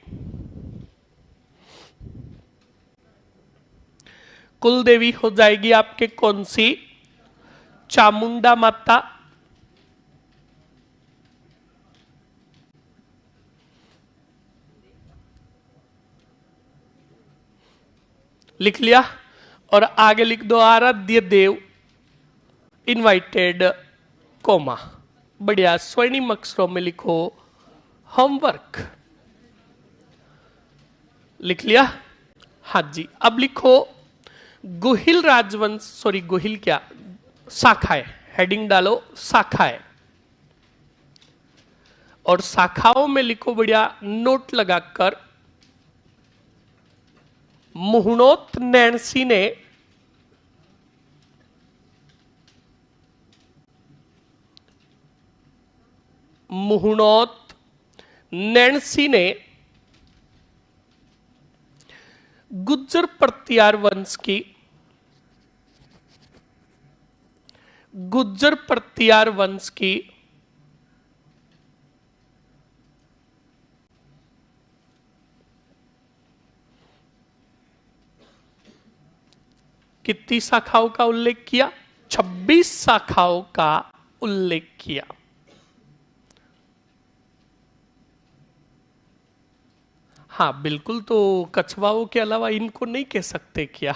कुल देवी हो जाएगी आपके कौन सी? चामुंडा माता, लिख लिया? और आगे लिख दो आराध्य देव इनवाइटेड कोमा। बढ़िया, स्वर्णिम अक्षरों में लिखो होमवर्क। लिख लिया? हाँ जी। अब लिखो गोहिल राजवंश, सॉरी गोहिल क्या, शाखाएं। हेडिंग डालो शाखाएं, और शाखाओं में लिखो बढ़िया नोट लगाकर मुहणोत नैन्सी ने गुज्जर प्रतिहार वंश की कितनी शाखाओं का उल्लेख किया? 26 शाखाओं का उल्लेख किया। हाँ बिल्कुल, तो कछवाओं के अलावा इनको नहीं कह सकते क्या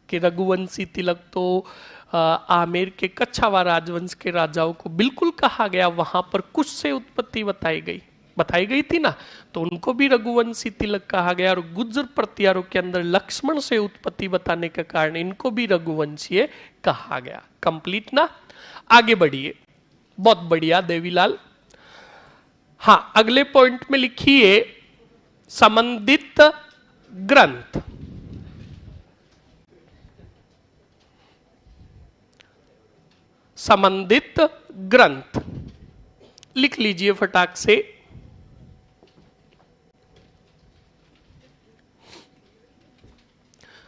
कि रघुवंशी तिलक तो आमेर के कछावा राजवंश के राजाओं को बिल्कुल कहा गया, वहां पर कुछ से उत्पत्ति बताई गई। बताई गई थी ना, तो उनको भी रघुवंशी तिलक कहा गया। और गुज्जर प्रतिहारों के अंदर लक्ष्मण से उत्पत्ति बताने के कारण इनको भी रघुवंशीय कहा गया। कंप्लीट ना, आगे बढ़िए। बहुत बढ़िया देवीलाल। हाँ, अगले पॉइंट में लिखिए संबंधित ग्रंथ। संबंधित ग्रंथ लिख लीजिए फटाक से।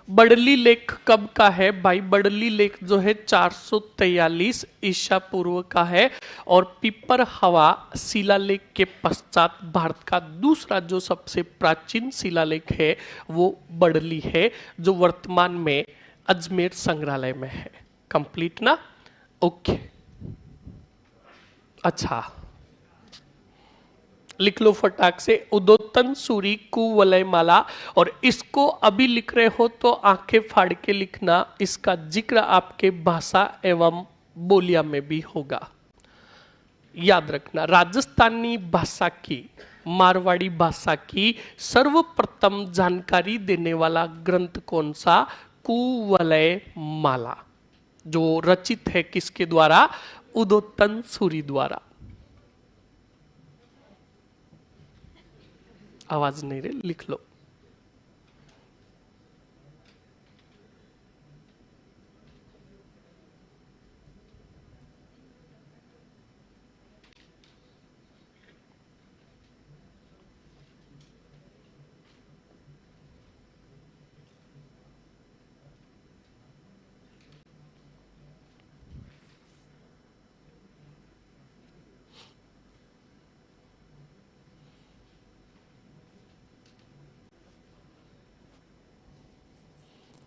बड़ली लेख कब का है भाई? बड़ली लेख जो है 443 ईसा पूर्व का है, और पिपर हवा शिलालेख के पश्चात भारत का दूसरा जो सबसे प्राचीन शिलालेख है वो बड़ली है, जो वर्तमान में अजमेर संग्रहालय में है। कंप्लीट ना, ओके। अच्छा, लिख लो फटाक से उदोत्तन सूरी कुवलय माला। और इसको अभी लिख रहे हो तो आंखें फाड़ के लिखना, इसका जिक्र आपके भाषा एवं बोलिया में भी होगा। याद रखना, राजस्थानी भाषा की, मारवाड़ी भाषा की सर्वप्रथम जानकारी देने वाला ग्रंथ कौन सा? कुवलय माला, जो रचित है किसके द्वारा? उदोत्तन सूरी द्वारा। आवाज नहीं रही, लिख लो।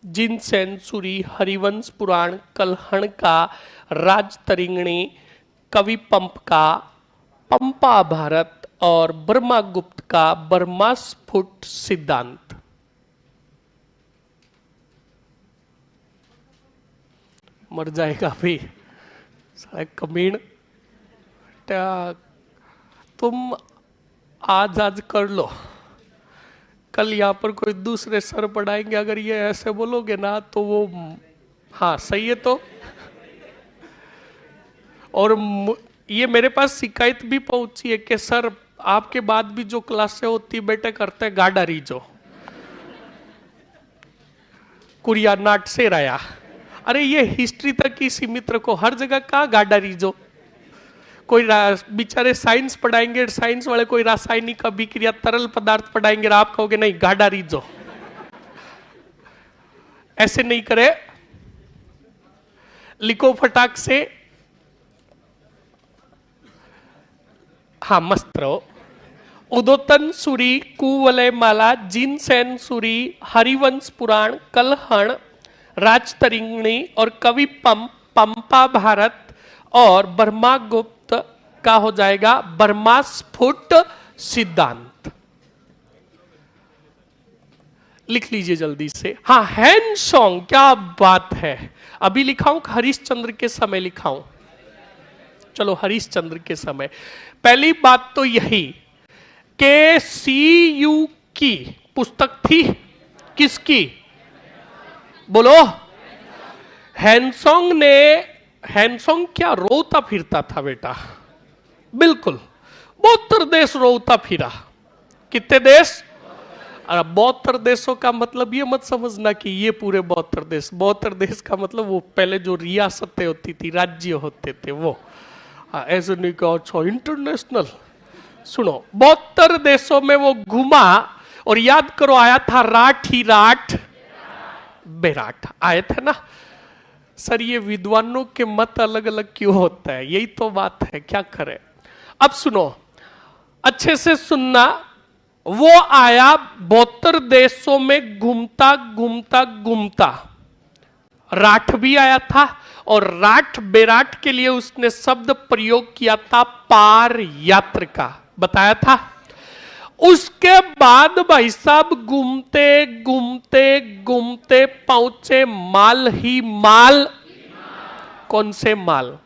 जिनसेन सूरी, हरिवंश पुराण, कलहण का, राजतरिंगणी, कवि पंप का पंपा भारत, और बर्मा गुप्त का बर्मा स्फुट सिद्धांत। मर जाएगा भी कमीण। तुम आज कर लो, कल यहाँ पर कोई दूसरे सर पढ़ाएंगे, अगर ये ऐसे बोलोगे ना तो वो, हाँ सही है तो। और ये मेरे पास शिकायत भी पहुंची है कि सर आपके बाद भी जो क्लासें होती बेटे करते गाड़ा रीजो कुरिया नाट से राया। अरे ये हिस्ट्री तक ही सीमित रखो, हर जगह का गाड़ा रीजो। कोई बेचारे साइंस पढ़ाएंगे, साइंस वाले कोई रासायनिक अभिक्रिया तरल पदार्थ पढ़ाएंगे, आप कहोगे नहीं गाड़ा रीजो। ऐसे नहीं करे, लिखो फटाक से। हाँ मस्त रहो। उदोत्तन सूरी, कुवलय माला, जिनसेन सूरी, हरिवंश पुराण, कलहण, राजतरिंगणी और कवि पंपा भारत और बर्मा गुप्त का हो जाएगा बर्मा स्फुट सिद्धांत। लिख लीजिए जल्दी से। हाँ, हैन सॉन्ग, क्या बात है। अभी लिखाऊं हरिश्चंद्र के समय लिखाऊं? चलो हरिश्चंद्र के समय। पहली बात तो यही के CU की पुस्तक थी, किसकी बोलो? हैनसोंग ने। हैनसोंग क्या रोता फिरता था बेटा? बिल्कुल, 72 देश रोता फिरा। कितने देश? 72 देशों का मतलब ये मत समझना कि ये पूरे 72 देश। 72 देश का मतलब वो पहले जो रियासतें होती थी, राज्य होते थे वो। ऐसे नहीं कहो छो इंटरनेशनल। सुनो, 72 देशों में वो घुमा, और याद करो आया था राठ ही राठ बेराठ आए थे ना। सर ये विद्वानों के मत अलग अलग क्यों होता है? यही तो बात है, क्या करें। अब सुनो, अच्छे से सुनना। वो आया 72 देशों में घूमता घूमता घूमता, राठ भी आया था, और राठ बेराठ के लिए उसने शब्द प्रयोग किया था पार यात्र का, बताया था। उसके बाद भाई साहब घूमते घूमते घूमते पहुंचे माल ही माल। कौन से माल?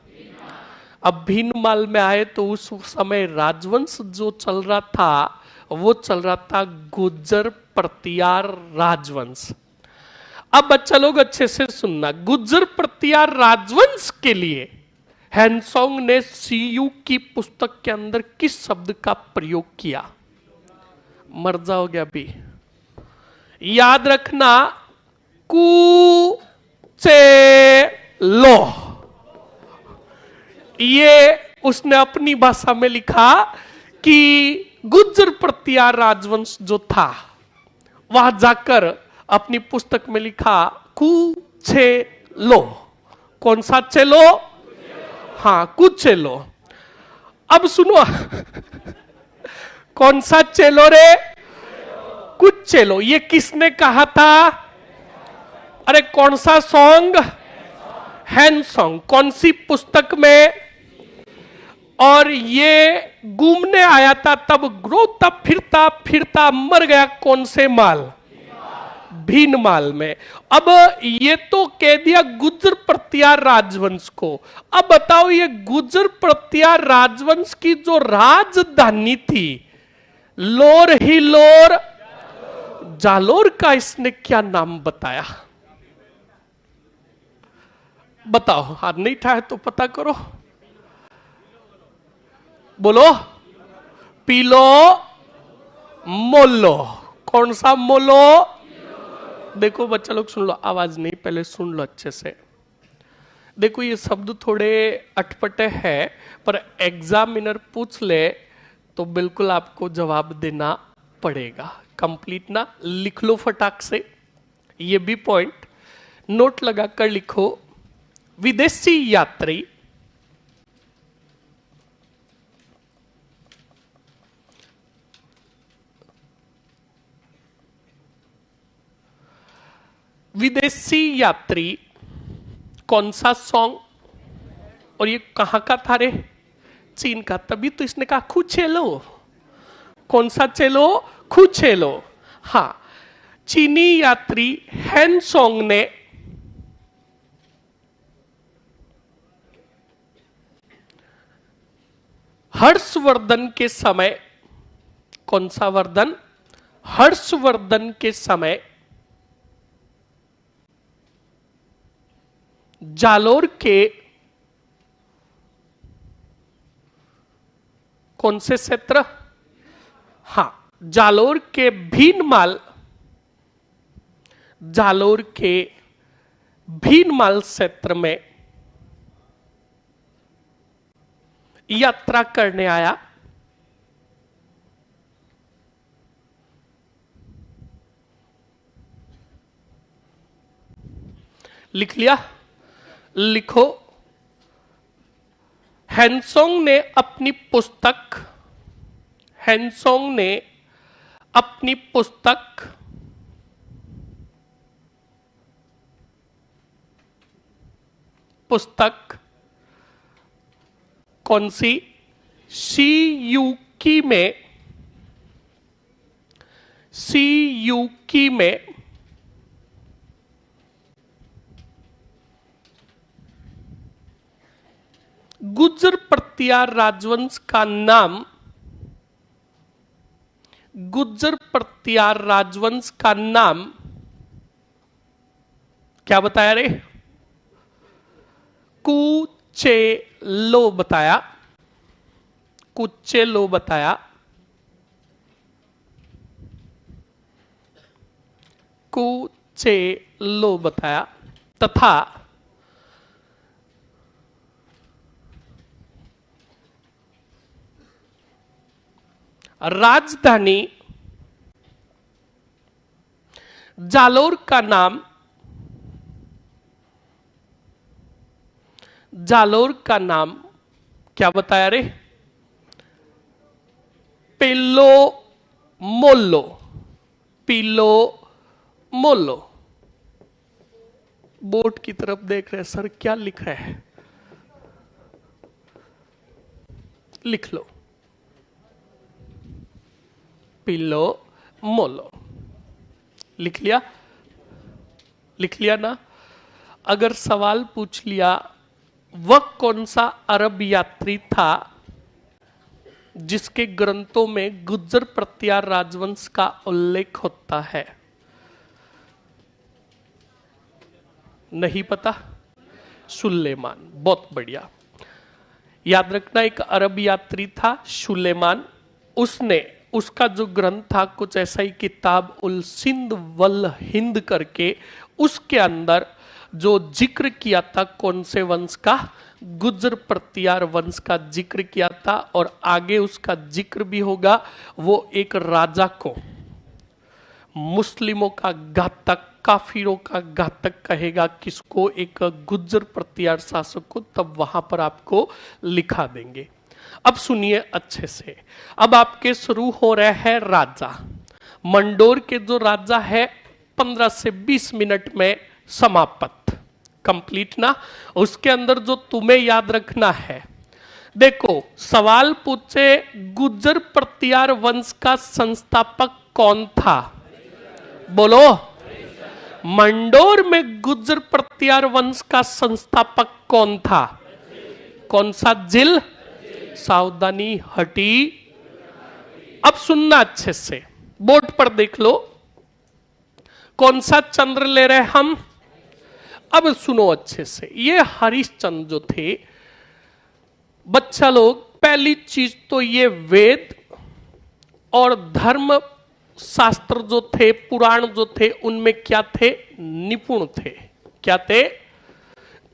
अब भीनमाल में आए तो उस समय राजवंश जो चल रहा था वो चल रहा था गुर्जर प्रतियार राजवंश। अब बच्चा लोग अच्छे से सुनना, गुर्जर प्रतियार राजवंश के लिए हैंसोंग ने सीयू की पुस्तक के अंदर किस शब्द का प्रयोग किया? मर जाओगे अभी, याद रखना, कु चे लो। ये उसने अपनी भाषा में लिखा कि गुर्जर प्रतियार राजवंश जो था वहां जाकर अपनी पुस्तक में लिखा कु छे लो। कौन सा चेलो? हाँ, कुछ चेलो। अब सुनो कौन सा चेलो रे? कुछ चेलो। ये किसने कहा था? अरे कौन सा सॉन्ग? हैन सॉन्ग। कौन सी पुस्तक में? और ये घूमने आया था तब ग्रोता फिरता फिरता मर गया कौन से माल? भीनमाल में। अब ये तो कह दिया गुर्जर प्रतियार राजवंश को। अब बताओ ये गुर्जर प्रतियार राजवंश की जो राजधानी थी लोर ही लोर जालोर का इसने क्या नाम बताया? बताओ, हाथ नहीं उठाए तो पता करो। बोलो। पीलो मोलो। कौन सा मोलो? देखो बच्चा लोग सुन लो, आवाज नहीं, पहले सुन लो अच्छे से। देखो ये शब्द थोड़े अटपटे हैं पर एग्जामिनर पूछ ले तो बिल्कुल आपको जवाब देना पड़ेगा। कंप्लीट ना लिख लो फटाक से, ये भी पॉइंट नोट लगा कर लिखो। विदेशी यात्री विदेशी यात्री कौन सा सॉन्ग? और ये कहां का था रे? चीन का। तभी तो इसने कहा खुचेलो। कौन सा चेलो? खुचेलो। हाँ, चीनी यात्री हैन सॉन्ग ने हर्षवर्धन के समय, कौन सा वर्धन? हर्षवर्धन के समय जालोर के कौन से क्षेत्र? हां, जालोर के भीनमाल, जालोर के भीनमाल क्षेत्र में यात्रा करने आया। लिख लिया? लिखो। हैंसोंग ने अपनी पुस्तक, हैंसोंग ने अपनी पुस्तक पुस्तक कौन सी? सी यूकी में, सी यूकी में गुर्जर प्रतियार राजवंश का नाम, गुर्जर प्रतियार राजवंश का नाम क्या बताया रे? कुचेलो बताया। कुचेलो बताया। कुचेलो बताया। तथा राजधानी जालोर का नाम, जालोर का नाम क्या बताया रे? पिलो मोलो। पिलो मोलो। बोर्ड की तरफ देख रहे सर, क्या लिख रहे हैं? लिख लो। पिलो मोलो। लिख लिया? लिख लिया ना? अगर सवाल पूछ लिया वह कौन सा अरब यात्री था जिसके ग्रंथों में गुज्जर प्रत्यार राजवंश का उल्लेख होता है? नहीं पता? सुलेमान। बहुत बढ़िया, याद रखना, एक अरब यात्री था सुलेमान। उसका जो ग्रंथ था कुछ ऐसा ही, किताब उल सिंध वल हिंद करके, उसके अंदर जो जिक्र किया था कौन से वंश का? गुज्जर प्रत्यार वंश का जिक्र किया था। और आगे उसका जिक्र भी होगा। वो एक राजा को मुस्लिमों का घातक, काफिरों का घातक कहेगा किसको? एक गुज्जर प्रत्यार शासक को। तब वहां पर आपको लिखा देंगे। अब सुनिए अच्छे से। अब आपके शुरू हो रहे हैं राजा। मंडोर के जो राजा है 15 से 20 मिनट में समाप्त, कंप्लीट ना। उसके अंदर जो तुम्हें याद रखना है, देखो सवाल पूछे गुज्जर प्रत्यार वंश का संस्थापक कौन था? बोलो। मंडोर में गुज्जर प्रत्यार वंश का संस्थापक कौन था? कौन सा जिल? सावधानी हटी। अब सुनना अच्छे से, बोर्ड पर देख लो। कौन सा चंद्र ले रहे हम? अब सुनो अच्छे से। ये हरिश्चंद्र जो थे, बच्चा लोग, पहली चीज तो ये वेद और धर्म शास्त्र जो थे, पुराण जो थे, उनमें क्या थे? निपुण थे। क्या थे?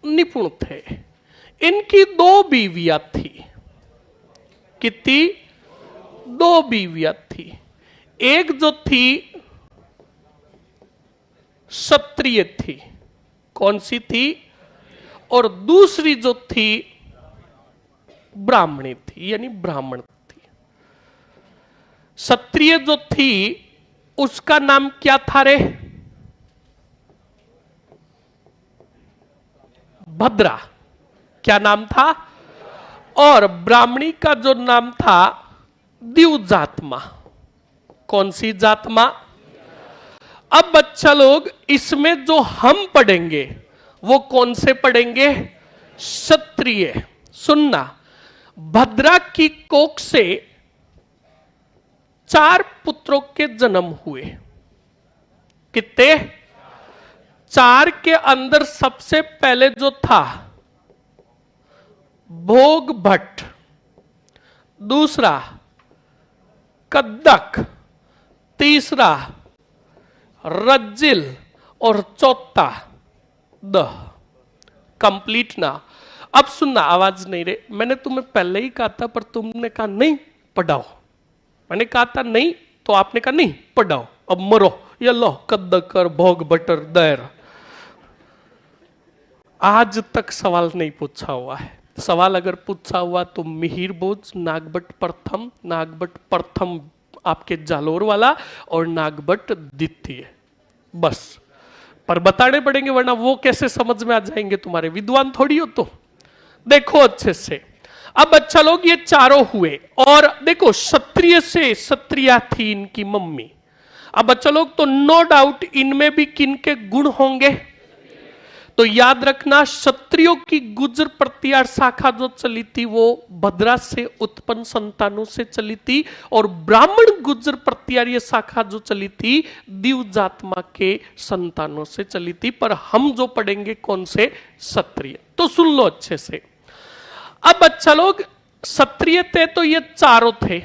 निपुण थे। इनकी 2 बीवियां थी। कितनी? 2 बीवियां थी। एक जो थी क्षत्रिय थी। कौन सी थी? और दूसरी जो थी ब्राह्मणी थी, यानी ब्राह्मण थी। क्षत्रिय जो थी उसका नाम क्या था रे? भद्रा। क्या नाम था? और ब्राह्मणी का जो नाम था द्विजात्मा। कौन सी जात्मा? अब बच्चा लोग, इसमें जो हम पढ़ेंगे वो कौन से पढ़ेंगे? क्षत्रिय। सुनना, भद्रा की कोख से 4 पुत्रों के जन्म हुए। कितने? 4 के अंदर सबसे पहले जो था भोग भट्ट, दूसरा कद्दक, तीसरा रज्जिल और चौथा दह। कंप्लीट ना। अब सुनना, आवाज नहीं रे। मैंने तुम्हें पहले ही कहा था, पर तुमने कहा नहीं पढ़ाओ। मैंने कहा था नहीं, तो आपने कहा नहीं पढ़ाओ, अब मरो। ये लो कद्दकर भोग बटर दैर। आज तक सवाल नहीं पूछा हुआ है। सवाल अगर पूछा हुआ तो मिहिर बोझ, नागभट्ट प्रथम आपके जालोर वाला और नागभट्ट द्वितीय, बस। पर बताने पड़ेंगे, वरना वो कैसे समझ में आ जाएंगे तुम्हारे? विद्वान थोड़ी हो तो। देखो अच्छे से। अब बच्चा लोग, ये चारों हुए। और देखो, क्षत्रिय से क्षत्रिया थी इनकी मम्मी। अब बच्चा लोग, तो नो डाउट इनमें भी किनके गुण होंगे? तो याद रखना, क्षत्रियों की गुज्जर प्रत्यार शाखा जो चली थी वो भद्रा से उत्पन्न संतानों से चली थी। और ब्राह्मण गुज्जर प्रत्यार शाखा जो चली थी द्विजात्मा के संतानों से चली थी। पर हम जो पढ़ेंगे कौन से? क्षत्रिय। तो सुन लो अच्छे से। अब बच्चा लोग, क्षत्रिय थे तो ये चारों थे।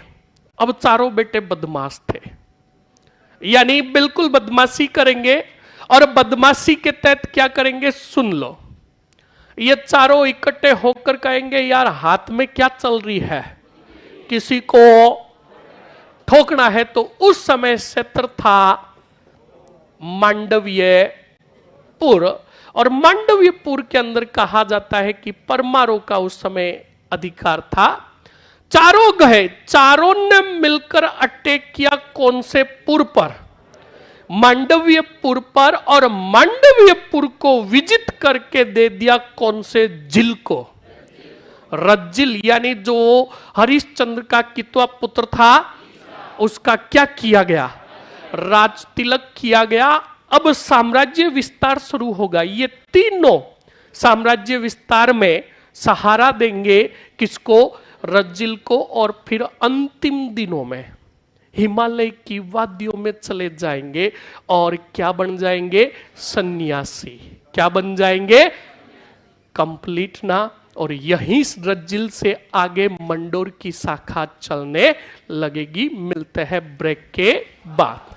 अब चारों बेटे बदमाश थे, यानी बिल्कुल बदमाशी करेंगे। और बदमाशी के तहत क्या करेंगे? सुन लो। ये चारों इकट्ठे होकर कहेंगे, यार हाथ में क्या चल रही है? किसी को ठोकना है। तो उस समय क्षेत्र था मांडव्यपुर। और मांडव्यपुर के अंदर कहा जाता है कि परमारों का उस समय अधिकार था। चारों गए, चारों ने मिलकर अटैक किया। कौन से पुर पर? मांडव्यपुर पर। और मांडव्यपुर को विजित करके दे दिया कौन से जिल को? रज्जिल। यानी जो हरिश्चंद्र का कितवा पुत्र था, उसका क्या किया गया? राज तिलक किया गया। अब साम्राज्य विस्तार शुरू होगा। ये तीनों साम्राज्य विस्तार में सहारा देंगे किसको? रज्जिल को। और फिर अंतिम दिनों में हिमालय की वादियों में चले जाएंगे और क्या बन जाएंगे? सन्यासी। क्या बन जाएंगे? कंप्लीट ना। और यहीं रज्जिल से आगे मंडोर की शाखा चलने लगेगी। मिलते हैं ब्रेक के बाद।